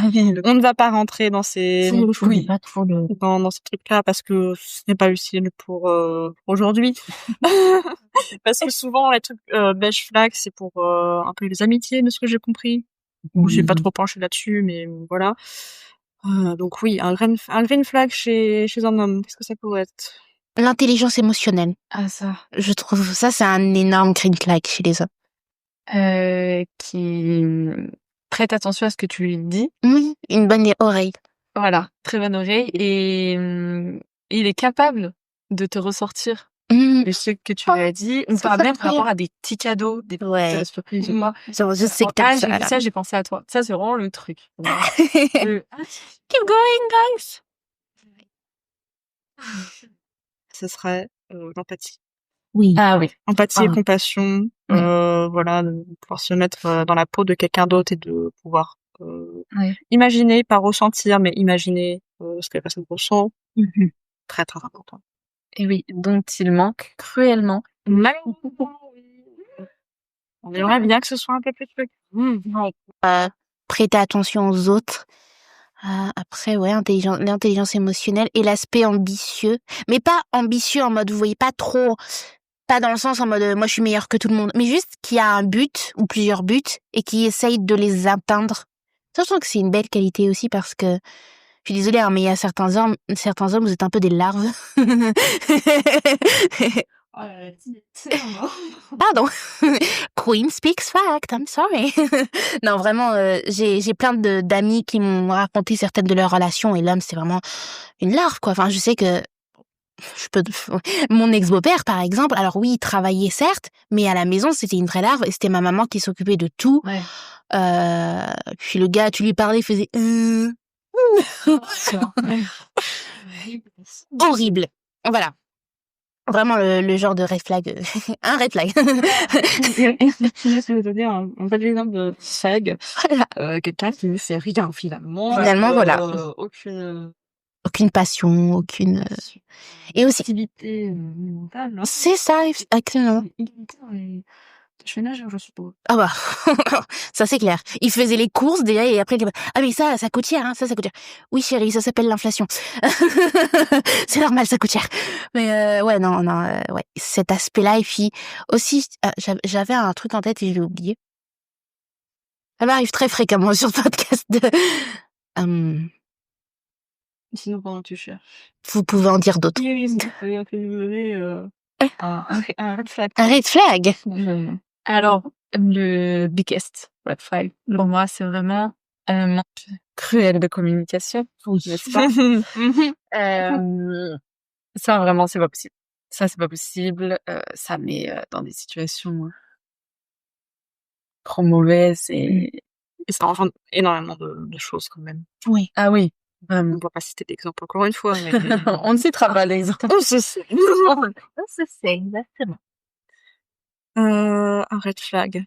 On ne va pas rentrer dans ces Pas trop le... dans ces trucs-là parce que ce n'est pas utile pour aujourd'hui. Parce que souvent les trucs beige flag, c'est pour un peu les amitiés, de ce que j'ai compris. J'ai pas trop penché là-dessus, mais voilà. Donc oui, un green flag chez un homme, qu'est-ce que ça pourrait être? L'intelligence émotionnelle. Ah, ça. Je trouve ça, c'est un énorme green flag chez les hommes. Qui prête attention à ce que tu lui dis. Oui, une bonne oreille. Voilà, très bonne oreille. Et il est capable de te ressortir les trucs que tu lui as dit. Ou ça pas fait même par rire. rapport à des petits cadeaux, des Ouais. petites surprises, je sais pas. Genre, je sais que Ah, t'as j'ai vu ça, j'ai pensé à toi. Ça, c'est vraiment le truc. Keep going, guys. Ce serait l'empathie. Oui. Ah oui. Empathie et Ah. compassion, voilà, de pouvoir se mettre dans la peau de quelqu'un d'autre et de pouvoir Ouais. imaginer, pas ressentir, mais imaginer ce que la personne ressent. Très très important. Et oui, dont il manque cruellement. Malheureusement, oui. On aimerait bien que ce soit un peu plus truc. Prêter attention aux autres. Après, ouais, l'intelligence émotionnelle et l'aspect ambitieux. Mais pas ambitieux en mode, vous voyez, pas trop, pas dans le sens en mode, moi je suis meilleur que tout le monde, mais juste qui a un but ou plusieurs buts et qui essaye de les atteindre. Ça, je trouve que c'est une belle qualité aussi parce que, je suis désolée, hein, mais il y a certains hommes, vous êtes un peu des larves. Pardon. Queen speaks fact, I'm sorry. Non, vraiment, j'ai plein d'amis qui m'ont raconté certaines de leurs relations et l'homme, c'est vraiment une larve, quoi. Enfin, je sais que mon ex-beau-père, par exemple, alors oui, il travaillait certes, mais à la maison, c'était une vraie larve et c'était ma maman qui s'occupait de tout. Ouais. Puis le gars, tu lui parlais, il faisait horrible. Voilà. Vraiment le genre de red flag. Un red flag. Je vais donner un bel exemple de flag. Quelqu'un qui ne fait rien finalement. Finalement, voilà. Aucune Passion, aucune... Et aussi... activité mentale. C'est ça, exactement. Je fais nage, je suppose. Ah bah, ça c'est clair. Il faisait les courses déjà et après, ah mais ça coûte cher, hein, ça coûte cher. Oui chérie, ça s'appelle l'inflation. C'est normal, ça coûte cher. Mais ouais, non, ouais, cet aspect-là et puis aussi, j'avais un truc en tête et je l'ai oublié. Ça m'arrive très fréquemment sur le podcast de... Sinon, pendant que tu cherches. Vous pouvez en dire d'autres. Un red flag. Un red flag. Alors, le biggest red flag, pour moi, c'est vraiment un manque cruel de communication. N'est-ce pas? Ça, vraiment, c'est pas possible. Ça, c'est pas possible. Ça met dans des situations trop mauvaises et ça engendre énormément de choses quand même. Oui. Ah oui, On vraiment. ne va pas citer d'exemple encore une fois. Mais... On ne citera pas l'exemple. On se sait. Exactement. Un red flag.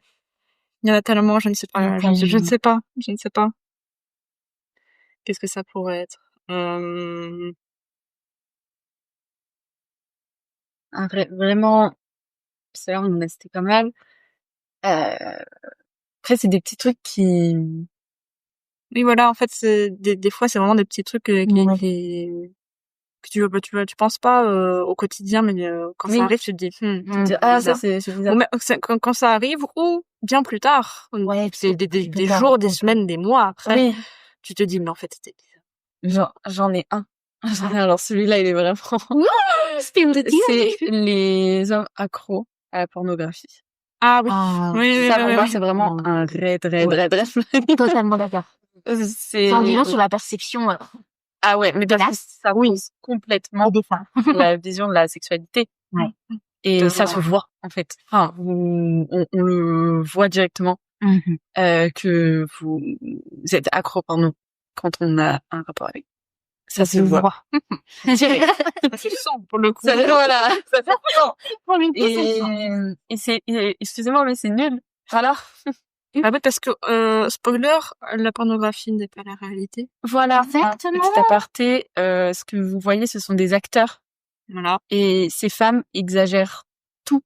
Il y en a tellement, je ne sais pas. Je ne sais pas. Qu'est-ce que ça pourrait être? Vraiment, c'est là, on a cité pas mal. Après, c'est des petits trucs qui... Oui, voilà, en fait, c'est des fois, c'est vraiment des petits trucs que tu penses pas au quotidien, mais quand ça arrive, tu te dis, ah, ça, c'est bizarre. Quand ça arrive, ou bien plus tard, Ouais, c'est des jours, des semaines, des mois après, Oui. tu te dis, mais en fait, c'était Genre, j'en ai un. Alors, celui-là, il est vraiment... C'est les hommes accros à la pornographie. Ah oui. Oui, Ça, pour moi, c'est vraiment un red flag. Totalement d'accord. C'est... En disant sur la perception Ah ouais, mais parce que ça oui, pose complètement des femmes. la vision de la sexualité. Ouais. Et ça se voit, en fait. Enfin, on le voit directement, que vous êtes accro, pardon, quand on a un rapport avec. Ça se voit. Ça se sent, pour le coup. Voilà. Ça se sent. Pour le coup, ça se sent. Et c'est, excusez-moi, mais c'est nul. Voilà. Ah oui, parce que, spoiler, la pornographie n'est pas la réalité. Voilà. Exactement. Petit aparté, ce que vous voyez, ce sont des acteurs. Voilà. Et ces femmes exagèrent tout.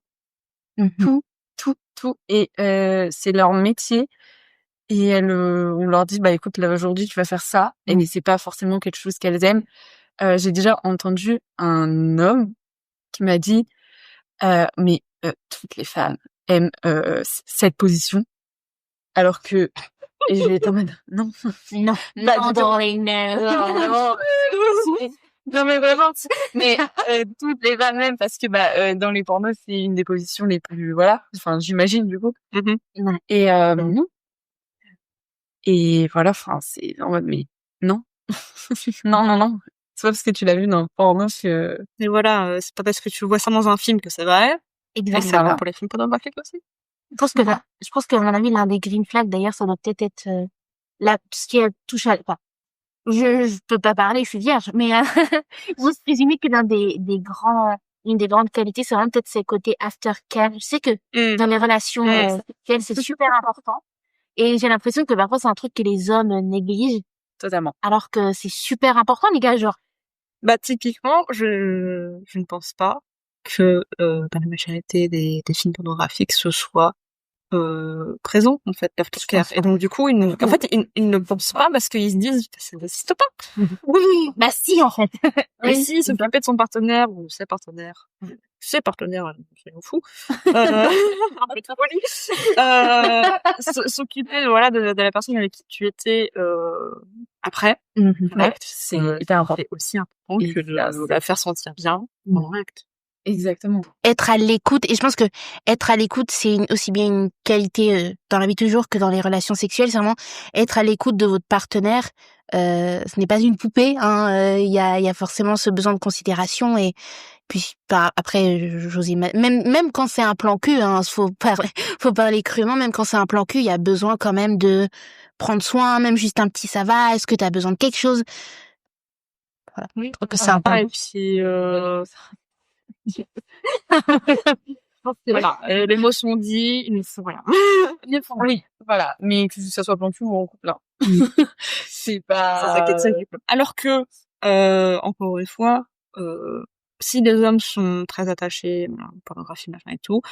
Et c'est leur métier. Et on leur dit, bah écoute, là aujourd'hui tu vas faire ça. Et c'est pas forcément quelque chose qu'elles aiment. J'ai déjà entendu un homme qui m'a dit, mais toutes les femmes aiment cette position, alors que et je vais être en mode non, Darling, no. non mais vraiment, mais toutes les femmes aiment parce que dans les pornos c'est une des positions les plus enfin j'imagine du coup. Et et voilà, enfin c'est en mode mais non. non. C'est pas parce que tu l'as vu dans le porno que... Et voilà, c'est pas parce que tu vois ça dans un film que c'est vrai. Et c'est vrai pour les films pornographiques aussi. Je pense que à mon avis, l'un des green flags, d'ailleurs, ça doit peut-être être tout ce qui touche à... Enfin, je peux pas parler, je suis vierge, mais j'ose présumer que une des grandes qualités, c'est vraiment peut-être ces côtés aftercare. Je sais que dans les relations sexuelles, c'est super important. Et j'ai l'impression que parfois, c'est un truc que les hommes négligent. Totalement. Alors que c'est super important, les gars, genre. Bah, typiquement, je ne pense pas que, dans la majorité des films pornographiques, ce soit, présent, en fait, l'aftercare. Et donc, du coup, ils ne pensent pas parce qu'ils se disent, ça n'existe pas. Oui, bah si, en fait. Et si, s'occuper de son partenaire ou ses partenaires, je m'en fous. Un peu trop poli. S'occuper, de la personne avec qui tu étais, après. L'acte, c'est hyper important. C'est aussi important que de la faire sentir bien pendant l'acte. Exactement. Être à l'écoute, et je pense que être à l'écoute, c'est aussi bien une qualité dans la vie de tous les jours que dans les relations sexuelles. C'est vraiment être à l'écoute de votre partenaire. Ce n'est pas une poupée, hein. Il y a forcément ce besoin de considération, et puis après, même quand c'est un plan cul, hein, faut parler crûment. Même quand c'est un plan cul, il y a besoin quand même de prendre soin, même juste un petit ça va. Est-ce que t'as besoin de quelque chose? Voilà. Oui. Je trouve que c'est important. Et puis, voilà, les mots sont dits, il faut, voilà. Oui, voilà. Mais que ça soit plan cul ou en couple, là. C'est pas... Alors que, encore une fois, si les hommes sont très attachés, voilà, pornographie, machin et tout,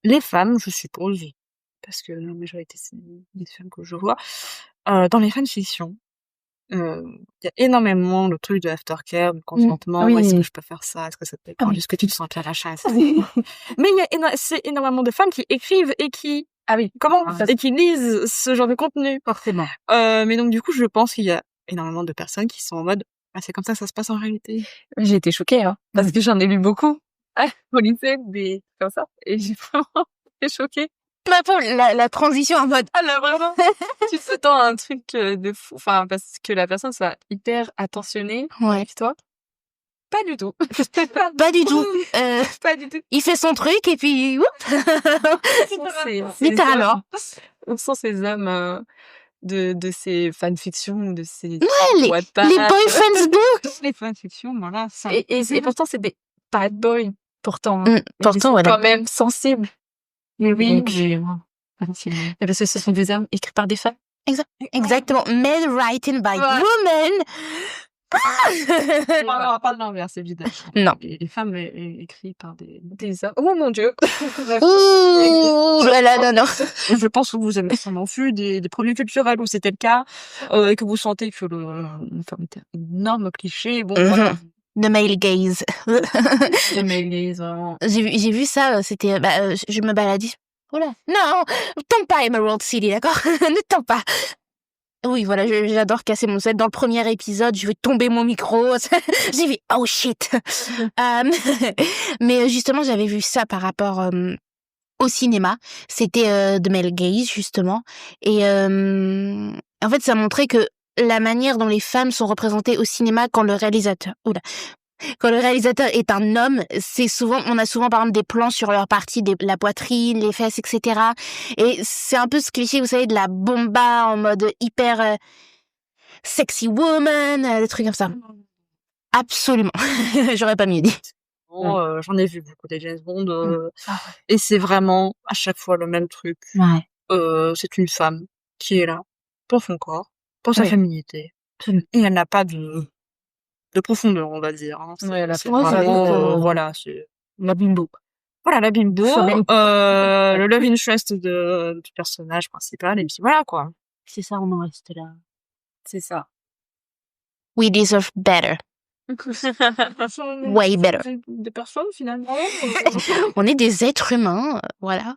les femmes, je suppose, parce que la majorité c'est des femmes que je vois, dans les fanfictions, il y a énormément le truc de aftercare, du consentement. Oui. Est-ce que je peux faire ça? Est-ce que ça te plaît? Est-ce que tu te sens à la chasse? Mais il y a c'est énormément de femmes qui écrivent et qui et qui lisent ce genre de contenu. Forcément. Mais donc du coup, je pense qu'il y a énormément de personnes qui sont en mode c'est comme ça que ça se passe en réalité. J'ai été choquée, hein, parce que j'en ai lu beaucoup au lycée, des comme ça, et j'ai vraiment été choquée. La transition en mode là vraiment tu t'attends à un truc de fou, enfin parce que la personne soit hyper attentionnée avec toi. Pas du tout. Pas du tout. Pas du tout. Il fait son truc et puis littéralement. On sent ces hommes de ces fanfictions, de ces les boyfriends books. Les fanfictions, voilà. Et pourtant c'est des bad boys. Pourtant voilà. Quand même sensibles. Oui. Parce que ce sont des hommes écrits par des femmes. Exactement. Men written by women. Pas de l'inverse, évidemment. Non. Les femmes écrites par des hommes. Oh mon Dieu. Ouh, voilà, non. Je pense que vous avez sûrement vu des produits culturels où c'était le cas, et que vous sentez que une femme était un énorme cliché. Bon, voilà. The male gaze. The male gaze, vraiment. J'ai vu ça, c'était, je me baladais. Oh là. Non, tombe pas Emerald City, d'accord? Ne tombe pas. Oui, voilà, j'adore casser mon set. Dans le premier épisode, je vais tomber mon micro. J'ai vu, oh shit. Mais justement, j'avais vu ça par rapport au cinéma. C'était The Male Gaze, justement. Et en fait, ça montrait que la manière dont les femmes sont représentées au cinéma quand le réalisateur... Quand le réalisateur est un homme, on a souvent par exemple des plans sur leur partie, la poitrine, les fesses, etc. Et c'est un peu ce cliché, vous savez, de la bomba en mode hyper sexy woman, des trucs comme ça. Absolument. J'aurais pas mieux dit. J'en ai vu beaucoup des James Bond, et c'est vraiment à chaque fois le même truc. Ouais. C'est une femme qui est là pour son corps, pour sa féminité, et elle n'a pas de profondeur, on va dire. Hein. C'est vraiment, voilà, c'est La bimbo. voilà la bimbo, le love interest du personnage principal, et puis voilà quoi. C'est ça, on en reste là. C'est ça. We deserve better. Way better. Des personnes finalement. On est des êtres humains, voilà.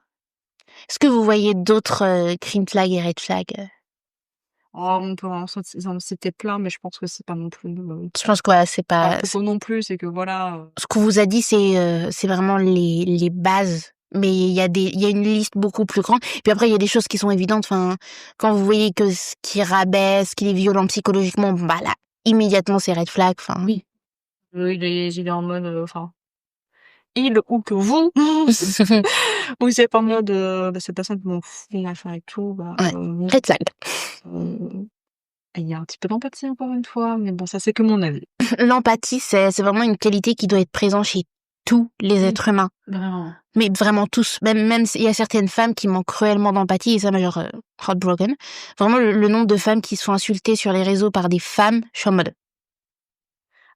Est-ce que vous voyez d'autres green flags et red flags? On peut en citer plein, mais je pense que c'est pas non plus. Je pense que voilà, c'est pas. Propos non plus, c'est que voilà. Ce qu'on vous a dit, c'est vraiment les bases. Mais il y a une liste beaucoup plus grande. Puis après, il y a des choses qui sont évidentes. Enfin, quand vous voyez que ce qui rabaisse, qu'il est violent psychologiquement, bah là, immédiatement, c'est red flag. Enfin, oui. Il est en mode, il ou que vous, vous êtes en mode, cette personne m'en fout, machin et tout, bah, red flag. Il y a un petit peu d'empathie encore une fois, mais bon, ça c'est que mon avis. L'empathie, c'est vraiment une qualité qui doit être présente chez tous les êtres humains. Vraiment. Mais vraiment tous. Même il y a certaines femmes qui manquent cruellement d'empathie, et ça m'a genre heartbroken. Vraiment, le nombre de femmes qui se font insulter sur les réseaux par des femmes, je suis en mode.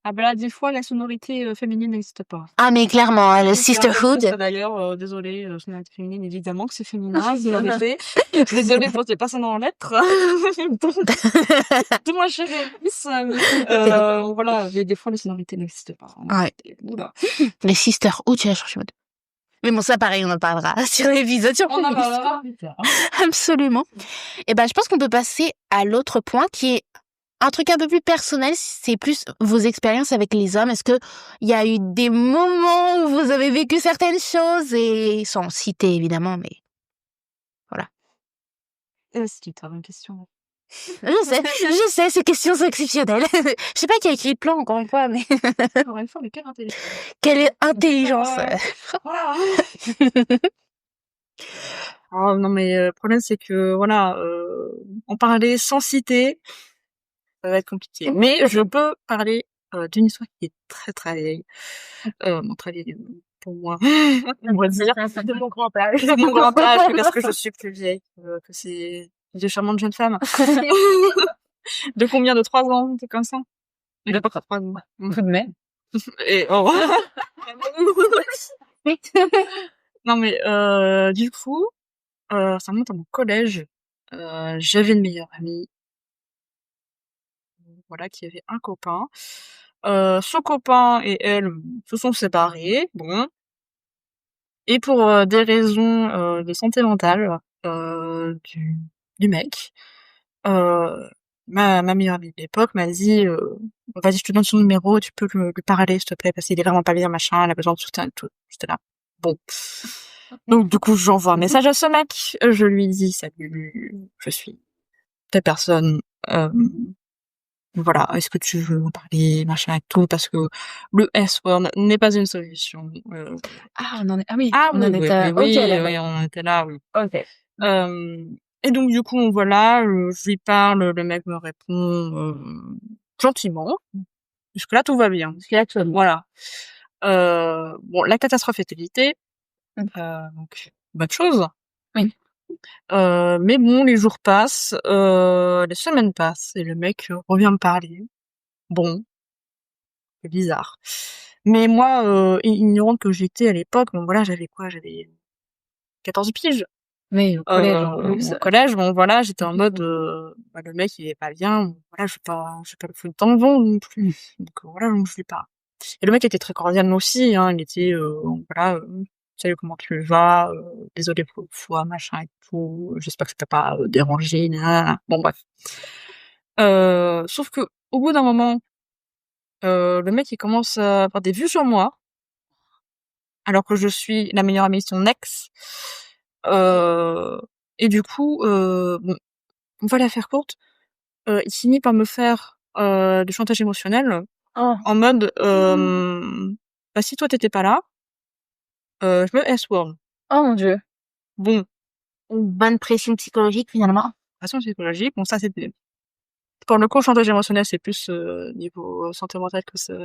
Ah bah là, des fois, la sonorité féminine n'existe pas. Ah mais clairement, le sisterhood. D'ailleurs, désolée, sonorité féminine, évidemment que c'est féminin, vous l'avez fait. Désolée pour tes personnes en lettres. De moi, chérie. Voilà, des fois, la sonorité n'existe pas. Ouais. Oula. Les sisterhood, je suis en mode. Mais bon, ça pareil, on en parlera sur l'épisode sur On en parlera plus tard. Absolument. Et ben, je pense qu'on peut passer à l'autre point qui est un truc un peu plus personnel, c'est plus vos expériences avec les hommes. Est-ce que il y a eu des moments où vous avez vécu certaines choses, et sans citer évidemment, mais voilà. C'est une très bonne question. Je sais, ces questions sont exceptionnelles. Je sais pas qui a écrit le plan, encore une fois, mais Encore une fois, mais quelle intelligence. Quelle intelligence. Voilà. Oh, non, mais le problème, c'est que, voilà, en parler sans citer, ça va être compliqué. Mais je peux parler d'une histoire qui est très très vieille. Très vieille pour moi, on va dire. De mon grand-père. De mon grand-père, parce que je suis plus vieille que ces charmantes jeunes femmes. De combien? De 3 ans, c'est comme ça? Il a pas 3 ans. Mais. Et oh. Non mais du coup, ça remonte à mon collège. J'avais une meilleure amie, voilà, qui avait un copain. Son copain et elle se sont séparés, bon. Et pour des raisons de santé mentale du mec, ma meilleure amie de l'époque m'a dit vas-y, je te donne son numéro, tu peux lui parler s'il te plaît, parce qu'il est vraiment pas bien, machin, elle a besoin de soutien et tout. J'étais là. Bon. Donc du coup, j'envoie un message à ce mec, je lui dis salut, je suis telle personne, voilà, est-ce que tu veux en parler, machin et tout, parce que le S-word n'est pas une solution. Ah, on en est. Ah oui. Ah on en était. oui, Ok, oui, on était là, oui. Ok. Et donc du coup, voilà, je lui parle, le mec me répond gentiment. Jusque là, tout va bien. Voilà. Bon, la catastrophe est évitée. Donc, bonne chose. Oui. Mais bon, les jours passent, les semaines passent, et le mec revient me parler. Bon, c'est bizarre. Mais moi, ignorante que j'étais à l'époque, bon voilà, j'avais 14 piges. Oui, au collège. Au collège, bon voilà, j'étais en mode, bah, le mec il est pas bien, bon, voilà, je vais pas le foutre dans le vent non plus. Donc voilà, donc je lui parle. Et le mec était très cordial aussi, hein, il était, voilà, salut, comment tu vas, désolé pour une fois, machin et tout, j'espère que ça t'a pas dérangé, nanana. Bon bref. Sauf que au bout d'un moment, le mec il commence à avoir des vues sur moi, alors que je suis la meilleure amie de son ex. Et du coup, bon, on va la faire courte. Il finit par me faire du chantage émotionnel. Oh. En mode, bah, si toi t'étais pas là, je me S-word. Oh mon Dieu. Bon, Une bonne pression psychologique, finalement. façon psychologique, bon, ça c'était, pour le coup, chantage émotionnel, c'est plus, niveau santé mentale que ça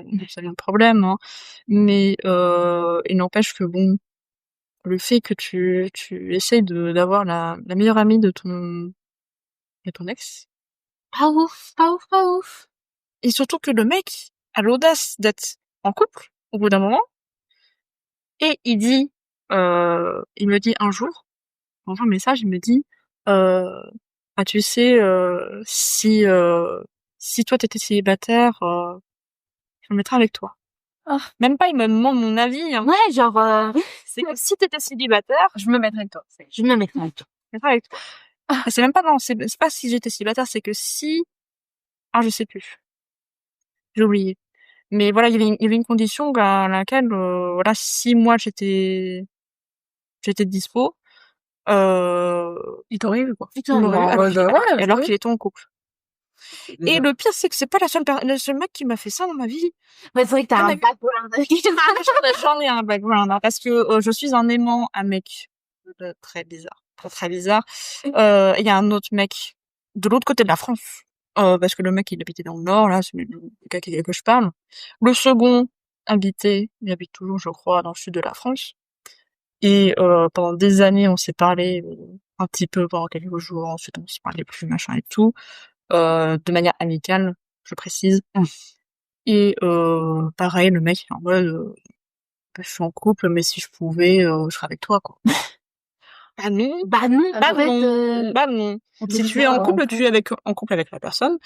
vient de problème, hein. Mais, il n'empêche que bon, le fait que tu essayes d'avoir la meilleure amie de ton ex, Pas ouf, pas ouf, pas ouf. et surtout que le mec a l'audace d'être en couple au bout d'un moment, et il me dit un jour, il m'envoie un message, il me dit, ah, tu sais, si toi t'étais célibataire, je me mettrais avec toi. Ah. Même pas, il me demande mon avis, hein. Ouais, genre, C'est que si t'étais célibataire, Je me mettrai avec toi. je me mettrai avec toi. je me mettrais avec toi. Mais c'est même pas, non, c'est pas si j'étais célibataire, c'est que si, je sais plus. J'ai oublié. Mais voilà, il y avait une condition à laquelle, voilà, si moi j'étais dispo, Il t'aurait eu, quoi. Putain, il m'aurait eu, ouais, alors oui. qu'il était en couple. Et le pire, c'est que c'est pas le seul mec qui m'a fait ça dans ma vie. Ouais, c'est vrai que t'as Ah, un mais- background. J'en ai un background, hein, parce que je suis un aimant, un mec très bizarre, très bizarre. Il y a un autre mec de l'autre côté de la France, parce que le mec il habitait dans le nord, là, c'est le gars que je parle. Le second il habite toujours, je crois, dans le sud de la France. Et pendant des années, on s'est parlé un petit peu pendant quelques jours. Ensuite, on s'est parlé plus, machin et tout, de manière amicale, je précise. Et pareil, le mec il est en mode, bah, je suis en couple, mais si je pouvais, je serais avec toi, quoi. Bah non, Bah non, Bah en fait, non, bah non. Si tu es en couple, tu es en couple avec la personne,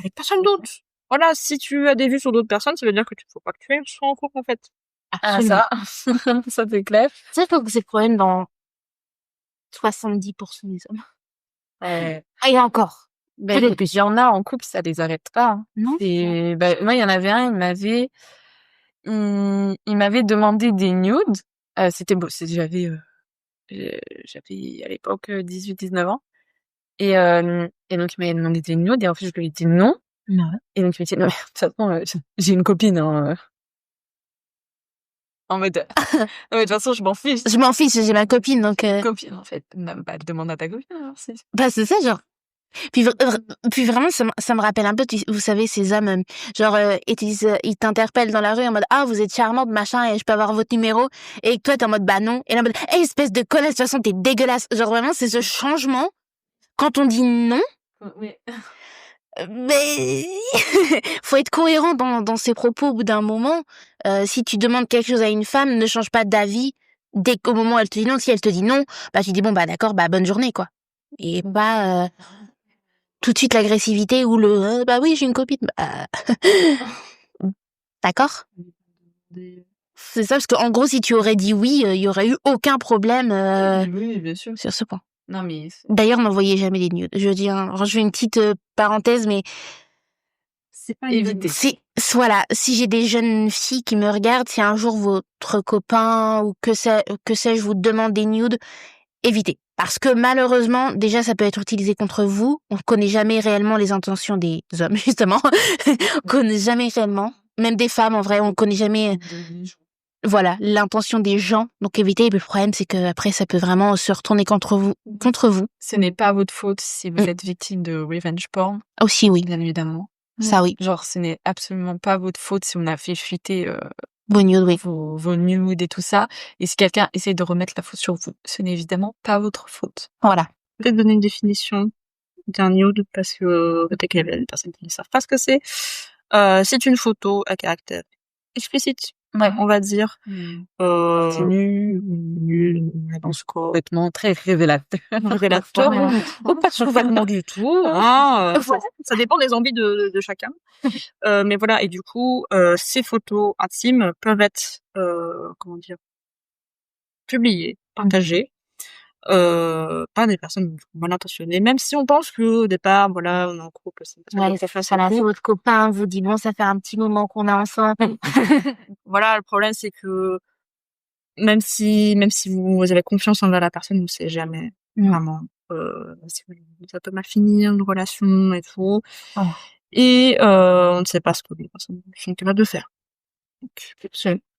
avec personne d'autre. Voilà, si tu as des vues sur d'autres personnes, ça veut dire que faut pas que tu sois en couple, en fait. Ah, absolument. ça. Ça, c'est clair. Ça, je pense que c'est le problème dans 70% des hommes. Ah, et encore. Ben, Peut-être il y en a en couple, ça les arrête pas, hein. Non? Et, ben, moi, il y en avait un, il m'avait demandé des nudes. C'était beau, j'avais à l'époque 18-19 ans. Et donc, il m'avait demandé des nudes, et en fait, je lui ai dit non. Non. Et donc, il m'a dit, non, mais, de toute façon, j'ai une copine, hein. En mode, non, mais de toute façon, je m'en fiche. Je m'en fiche, j'ai ma copine, donc, Copine, en fait. Non, bah, demande à ta copine, alors, bah, c'est ça, genre. Puis vraiment, ça me rappelle un peu, vous savez, ces hommes, genre, ils t'interpellent dans la rue en mode, ah, vous êtes charmante, machin, et je peux avoir votre numéro. Et toi, t'es en mode, bah non. Et là, en mode, hey, espèce de connasse, de toute façon, t'es dégueulasse. Genre, vraiment, c'est ce changement. Quand on dit non, Oui. mais faut être cohérent dans ses propos au bout d'un moment. Si tu demandes quelque chose à une femme, ne change pas d'avis dès qu'au moment où elle te dit non. Si elle te dit non, bah tu dis bon bah d'accord, bah bonne journée quoi. Et pas tout de suite l'agressivité ou le bah oui j'ai une copine. Bah... D'accord. C'est ça parce qu'en gros si tu aurais dit oui, il y aurait eu aucun problème Oui, bien sûr. sur ce point. Non, mais D'ailleurs n'envoyez jamais des nudes. Je dis je fais une petite parenthèse mais C'est pas éviter. Voilà, si j'ai des jeunes filles qui me regardent, si un jour votre copain ou que sais-je vous demande des nudes, évitez. Parce que malheureusement, déjà, ça peut être utilisé contre vous. On connaît jamais réellement les intentions des hommes, justement. On connaît jamais réellement. Même des femmes, en vrai, on connaît jamais, voilà, l'intention des gens. Donc évitez. Et le problème, c'est que après, ça peut vraiment se retourner contre vous. Ce n'est pas votre faute si vous êtes victime de revenge porn, Aussi, oui. bien évidemment. Ça, oui. Genre, ce n'est absolument pas votre faute si on a fait fuiter Vos nudes, oui. vos nudes et tout ça. Et si quelqu'un essaie de remettre la faute sur vous, ce n'est évidemment pas votre faute. Voilà. Peut-être donner une définition d'un nude, parce que peut-être qu'il y a des personnes qui ne savent pas ce que c'est. C'est une photo à caractère explicite, Ouais. on va dire. Partie nue, Dans ce cas, complètement très révélateur. révélateur, ou pas sous-vêtements du tout, hein, ça dépend des envies de chacun. Mais voilà, et du coup, ces photos intimes peuvent être, comment dire, publiées, partagées, par des personnes mal intentionnées, même si on pense que au départ, voilà, on est en couple, c'est parce que Ouais, ça fait ça là. Si votre copain vous dit bon, ça fait un petit moment qu'on est ensemble. Voilà, le problème, c'est que même si vous avez confiance envers la personne, vous savez jamais vraiment, ça peut mal finir, une relation et tout. Oh. Et on ne sait pas ce que les personnes sont capables de faire. Donc,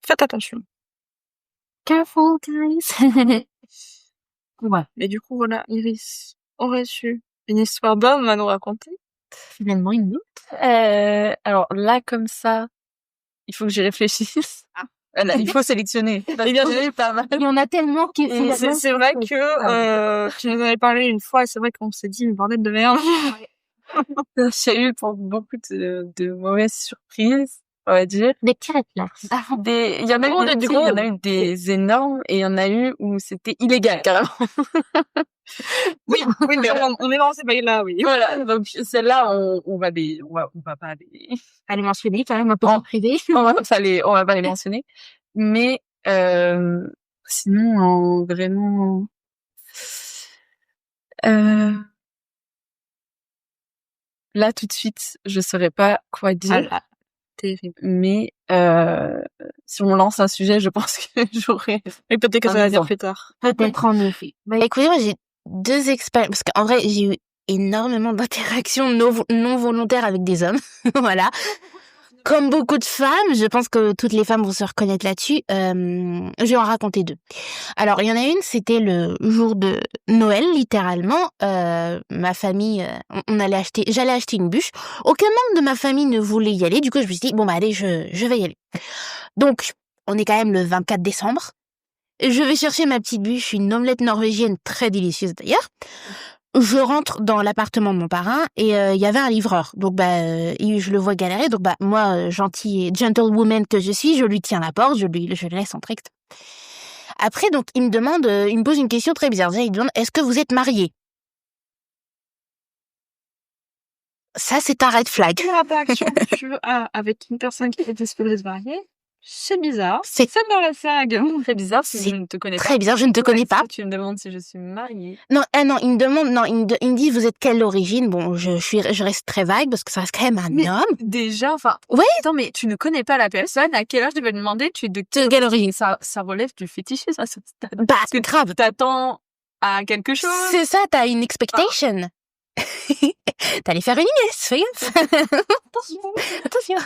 faites attention. Careful, guys. Ouais. Mais du coup, voilà, Iris aurait su une histoire d'homme à nous raconter. Finalement, une autre. Alors là, comme ça, il faut que j'y réfléchisse. Voilà, il faut sélectionner. Eh bien, j'ai pas mal. Il y en a tellement qui... Et c'est vrai que tu nous en avais parlé une fois et c'est vrai qu'on s'est dit, mais bordel de merde. J'ai eu pour beaucoup de mauvaises surprises, on va dire. Des petits réflexes. Il y en a eu des petits, il y en a eu des énormes et il y en a eu où c'était illégal, carrément. Oui, mais on est dans ces bails-là, oui. Voilà, donc celle-là, on va pas les... Allez mentionner quand même un peu en privé. on va pas les mentionner. Mais sinon, vraiment... Là, tout de suite, je saurais pas quoi dire. Ah là, terrible. Mais si on lance un sujet, je pense que j'aurais... Et peut-être que ça va dire plus tard. Peut-être en effet. Bah, écoutez, moi j'ai 2 expériences, parce qu'en vrai j'ai eu énormément d'interactions non volontaires avec des hommes. Voilà. Comme beaucoup de femmes, je pense que toutes les femmes vont se reconnaître là-dessus. Je vais en raconter 2. Alors, il y en a une, c'était le jour de Noël, littéralement. Ma famille, j'allais acheter une bûche. Aucun membre de ma famille ne voulait y aller. Du coup, je me suis dit, bon, bah, allez, je vais y aller. Donc, on est quand même le 24 décembre. Je vais chercher ma petite bûche, une omelette norvégienne très délicieuse d'ailleurs. Je rentre dans l'appartement de mon parrain et il y avait un livreur. Donc je le vois galérer. Donc moi, gentille gentlewoman que je suis, je lui tiens la porte, je le laisse entrer. Après, donc il me pose une question très bizarre. Il me demande, est-ce que vous êtes mariés? Ça, c'est un red flag. Quelle interaction tu as avec une personne qui est disposée de se marier? C'est bizarre. C'est dans la saga. Très bizarre, si C'est je ne te connais pas. très bizarre, je ne te connais pas. Tu me demandes si je suis mariée. Non, il me dit, vous êtes quelle origine? Bon, je reste très vague parce que ça reste quand même un homme. Déjà, enfin... Ouais. Attends, mais tu ne connais pas la personne. À quel âge tu vas demander? Tu es de Quelle origine? Ça relève du fétichisme à ce stade. Bah, Parce que grave, t'attends à quelque chose. c'est ça, t'as une expectation. T'allais faire une Inès, fais gaffe. Attention.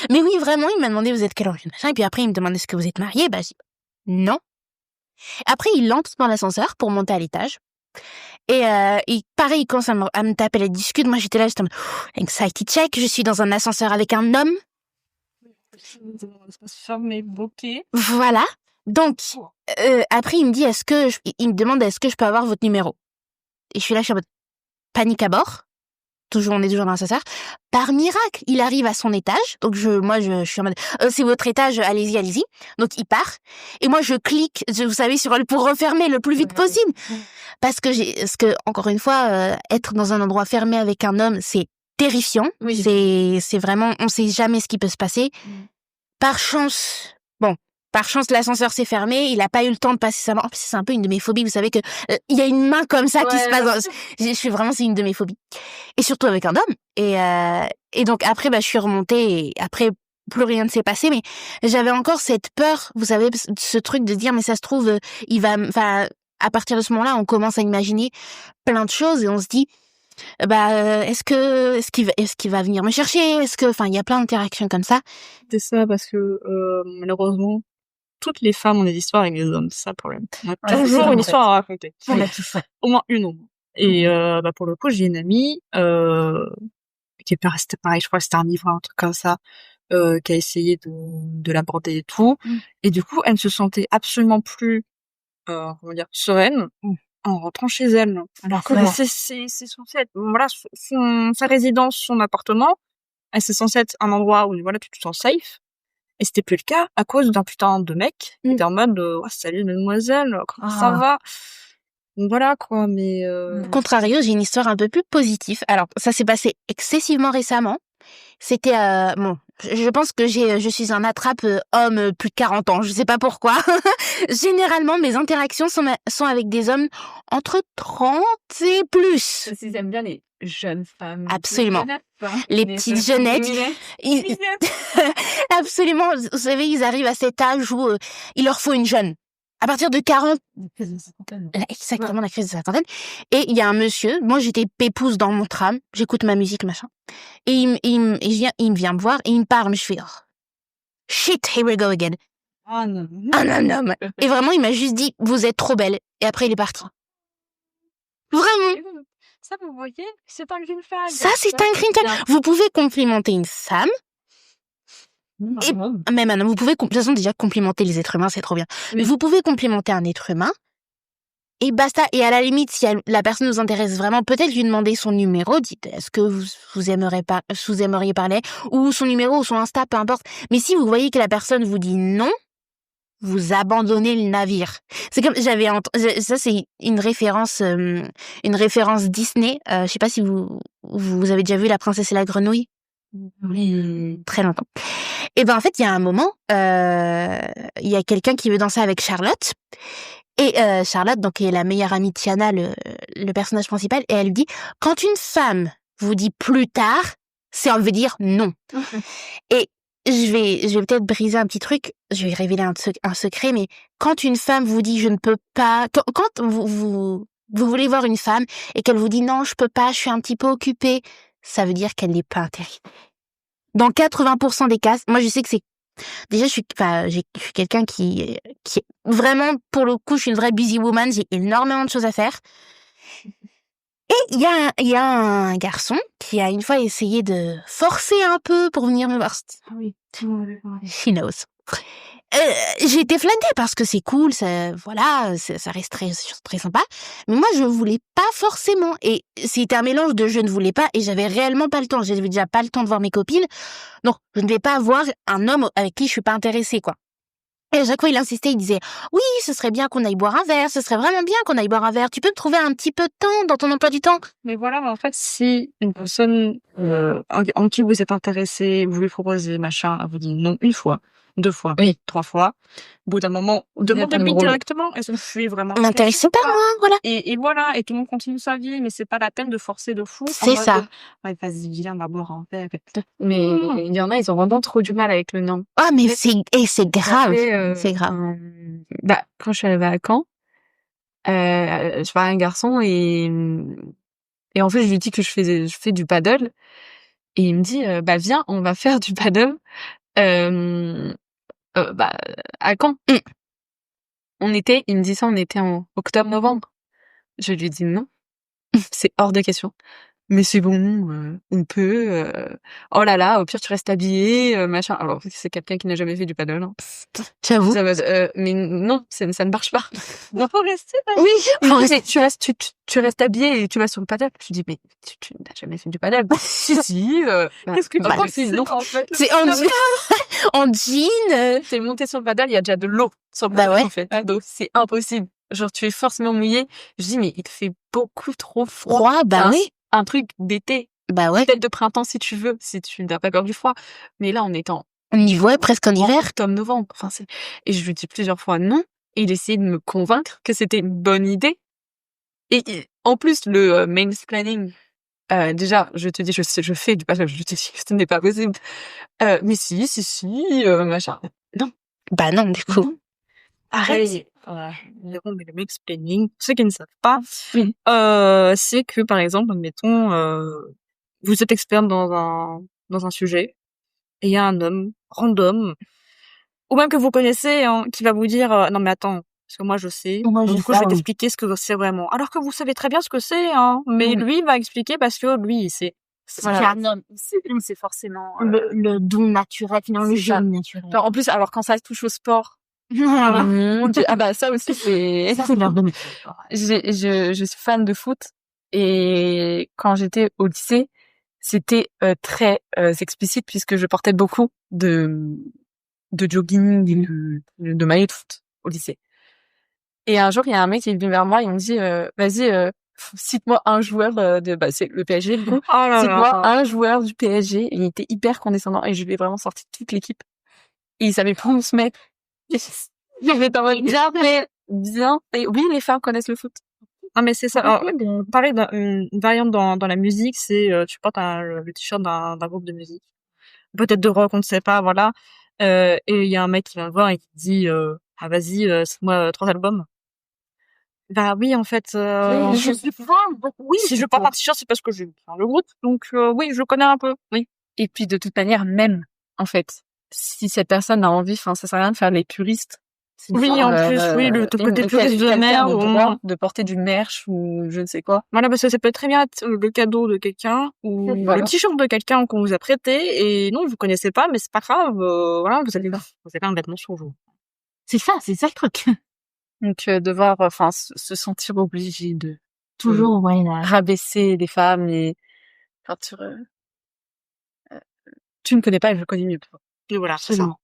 Mais oui, vraiment, il m'a demandé vous êtes quelle origine, machin, et puis après il me demande est-ce que vous êtes mariés, bah je dis non. Après il entre dans l'ascenseur pour monter à l'étage. Et pareil, il commence à me taper la discute. Moi j'étais là, j'étais en mode, anxiety check, je suis dans un ascenseur avec un homme. Fermé, bloqué. Voilà. Donc après il me dit il me demande est-ce que je peux avoir votre numéro. Et je suis en mode panique à bord. On est toujours dans l'ascenseur. Par miracle, il arrive à son étage. Donc je suis en mode c'est votre étage, allez-y. Donc il part et moi je clique, vous savez, pour refermer le plus vite possible. Parce que encore une fois, être dans un endroit fermé avec un homme, c'est terrifiant. Oui. C'est vraiment, on sait jamais ce qui peut se passer. Par chance, l'ascenseur s'est fermé, il a pas eu le temps de passer sa main. En plus, c'est un peu une de mes phobies, vous savez que il y a une main comme ça qui se passe. C'est une de mes phobies. Et surtout avec un homme. Et donc après, je suis remontée et après, plus rien ne s'est passé, mais j'avais encore cette peur, vous savez, ce truc de dire, mais ça se trouve, à partir de ce moment-là, on commence à imaginer plein de choses et on se dit, est-ce qu'il va venir me chercher? Il y a plein d'interactions comme ça. C'est ça, parce que, malheureusement, toutes les femmes ont des histoires avec les hommes, c'est ça le problème. On a toujours une histoire à raconter. On a tout fait. Au moins une au moins. Et pour le coup, j'ai une amie qui est restée pareil, je crois que c'était un livre, un truc comme ça, qui a essayé de l'aborder et tout. Et du coup, elle ne se sentait absolument plus sereine en rentrant chez elle. Alors que c'est censé être sa résidence, son appartement, c'est censé être un endroit où tu te sens safe. Et c'était plus le cas à cause d'un putain de mec qui était en mode salut mademoiselle, comment ça va? Donc voilà quoi, mais Contrario, j'ai une histoire un peu plus positive. Alors, ça s'est passé excessivement récemment. C'était je pense que je suis un attrape homme plus de 40 ans, je sais pas pourquoi. Généralement, mes interactions sont avec des hommes entre 30 et plus. Ils aiment bien les jeunes femmes. Absolument. Les petites jeunettes. Absolument. Vous savez, ils arrivent à cet âge où il leur faut une jeune. À partir de 40, Ouais. exactement la crise de cinquantaine. Et il y a un monsieur, moi j'étais pépouze dans mon tram, j'écoute ma musique, machin. Et il me vient me voir et il me parle, mais je fais, oh, shit, here we go again. Ah non. Un homme. Et vraiment, il m'a juste dit, vous êtes trop belle. Et après, il est parti. Vraiment. Ça, vous voyez, c'est un green flag. Ça, c'est un green flag. Vous pouvez complimenter une femme, et même un homme. Vous pouvez, de toute façon, déjà, complimenter les êtres humains, c'est trop bien. Oui. Vous pouvez complimenter un être humain, et basta. Et à la limite, si la personne nous intéresse vraiment, peut-être lui demander son numéro, dites, est-ce que vous aimeriez parler, ou son numéro, ou son Insta, peu importe. Mais si vous voyez que la personne vous dit non, vous abandonnez le navire. C'est comme, ça c'est une référence Disney. Je sais pas si vous avez déjà vu La Princesse et la Grenouille. Oui. Très longtemps. Et ben en fait, il y a un moment, il y a quelqu'un qui veut danser avec Charlotte. Et Charlotte, donc, est la meilleure amie de Tiana, le personnage principal, et elle lui dit, quand une femme vous dit plus tard, ça veut dire non. Et je vais peut-être briser un petit truc, je vais révéler un secret, mais quand une femme vous dit je ne peux pas, quand vous voulez voir une femme et qu'elle vous dit non, je peux pas, je suis un petit peu occupée, ça veut dire qu'elle n'est pas intéressée. Dans 80% des cas, moi je sais que c'est, déjà je suis quelqu'un qui est vraiment, pour le coup, je suis une vraie busy woman, j'ai énormément de choses à faire. Et il y a un garçon qui a une fois essayé de forcer un peu pour venir me voir. Ah oui, tu m'en avais parlé. She knows. J'ai été flattée parce que c'est cool, ça reste très, très sympa. Mais moi, je voulais pas forcément. Et c'était un mélange de je ne voulais pas et j'avais réellement pas le temps. J'avais déjà pas le temps de voir mes copines. Donc, je ne vais pas voir un homme avec qui je suis pas intéressée, quoi. Et à chaque fois, il insistait, il disait, oui, ce serait bien qu'on aille boire un verre, ce serait vraiment bien qu'on aille boire un verre. Tu peux me trouver un petit peu de temps dans ton emploi du temps? Mais voilà, mais en fait, si une personne en qui vous êtes intéressé, vous lui proposez machin, elle vous dit non une fois, 2 fois, Oui. 3 fois, au bout d'un moment, demandez-lui pas le rôle. directement, est-ce que je suis vraiment M'intéressez pas, moi, voilà. Et voilà, et tout le monde continue sa vie, mais c'est pas la peine de forcer de fou. C'est ça. Ouais, vas-y, viens, on va boire un verre. Mais il y en a, ils ont vraiment trop du mal avec le non. Ah, mais c'est grave. Après, C'est grave. Quand je suis arrivée à Caen, je parlais à un garçon et en fait, je lui dis que je fais du paddle et il me dit, viens, on va faire du paddle, à Caen. Il me dit ça, on était en octobre-novembre. Je lui dis non, c'est hors de question. Mais c'est bon, on peut, oh là là, au pire tu restes habillé, machin. Alors c'est quelqu'un qui n'a jamais fait du paddle, hein. J'avoue. Mais non, ça ne marche pas. Il faut rester. Oui. Tu restes habillé et tu vas sur le paddle. Je dis mais tu n'as jamais fait du paddle. Si. Qu'est-ce que tu penses c'est non en fait. C'est en jean. T'es monté sur le paddle, il y a déjà de l'eau sur le Bah paddle ouais. en fait. Donc c'est impossible. Genre tu es forcément mouillé. Je dis mais il fait beaucoup trop froid. Froid, bah Enfin, oui. Un truc d'été. Bah ouais. Peut-être de printemps si tu veux, si tu n'as pas peur du froid. Mais là, on est en On y voit presque en hiver. octobre-novembre. Enfin, et je lui dis plusieurs fois non. Et il essayait de me convaincre que c'était une bonne idée. Et en plus, le mansplaining, déjà, je te dis, je fais du passage, je te dis que ce n'est pas possible. Mais si, machin. Non. Bah non, du coup. Arrête. Mais le mansplaining, ceux qui ne savent pas, Oui. c'est que, par exemple, admettons, vous êtes expert dans un sujet, et il y a un homme random, ou même que vous connaissez, hein, qui va vous dire, non mais attends, parce que moi je sais, Moi, donc je du coup sais, je vais oui. t'expliquer ce que c'est vraiment. Alors que vous savez très bien ce que c'est, hein, mais lui va expliquer parce que lui il sait. Voilà. C'est forcément... Le don naturel, finalement, le C'est ça. jeune naturel. Alors, en plus, alors quand ça touche au sport, Voilà. mon Dieu, ça aussi c'est... Ça, c'est leur domaine. je suis fan de foot et quand j'étais au lycée, c'était très explicite puisque je portais beaucoup de jogging, de maillot de foot au lycée. Et un jour, il y a un mec qui est venu vers moi, il me dit vas-y, cite-moi un joueur c'est le PSG du coup. Oh là Cite-moi là. un joueur du PSG. Et il était hyper condescendant et je lui ai vraiment sorti toute l'équipe. Et il savait pas où se mettre. J'avais en mode bien. Et oui, les femmes connaissent le foot. Ah mais c'est ça. Alors, pareil, une variante dans la musique, c'est tu portes le t-shirt d'un groupe de musique, peut-être de rock, on ne sait pas, voilà. Et il y a un mec qui vient te voir et qui te dit ah vas-y, cite-moi 3 albums. Bah oui, en fait, je suis fan, donc oui. si je porte un t-shirt, c'est parce que j'aime bien le groupe. Donc oui, je connais un peu. Oui. Et puis de toute manière, même, en fait, si cette personne a envie, ça sert à rien de faire les puristes. Oui, en plus, oui, le côté puriste de merde, de porter du merch ou je ne sais quoi. Voilà, parce que ça peut très bien être le cadeau de quelqu'un ou le t-shirt de quelqu'un qu'on vous a prêté et non, vous connaissez pas, mais c'est pas grave, voilà, vous avez un vêtement sur vous. C'est ça le truc. Donc devoir, se sentir obligé de Toujours, rabaisser les femmes et quand tu ne connais pas, je connais mieux que toi. Et voilà, absolument.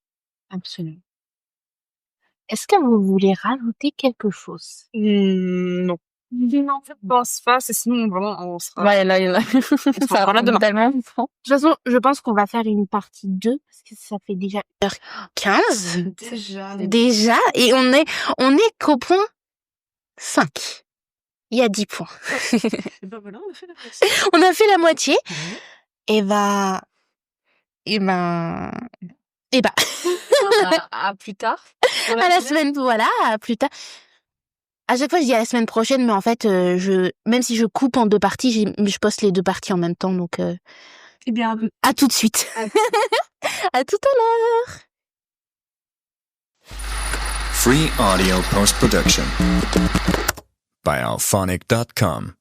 Est-ce que vous voulez rajouter quelque chose? Non. Non, je pense pas, c'est sinon vraiment on sera... Ouais, là. Ça va demain. De toute façon, je pense qu'on va faire une partie 2 parce que ça fait déjà 1h15. Déjà, et on est qu'au point 5. Il y a 10 points. Ben voilà, on a fait la moitié. On a fait la moitié. Et à plus tard. À la semaine, voilà, à plus tard. À chaque fois, je dis à la semaine prochaine, mais en fait, même si je coupe en 2 parties, je poste les 2 parties en même temps, donc. Eh bien, à tout de suite. À tout à l'heure. Free audio post-production by alphonic.com.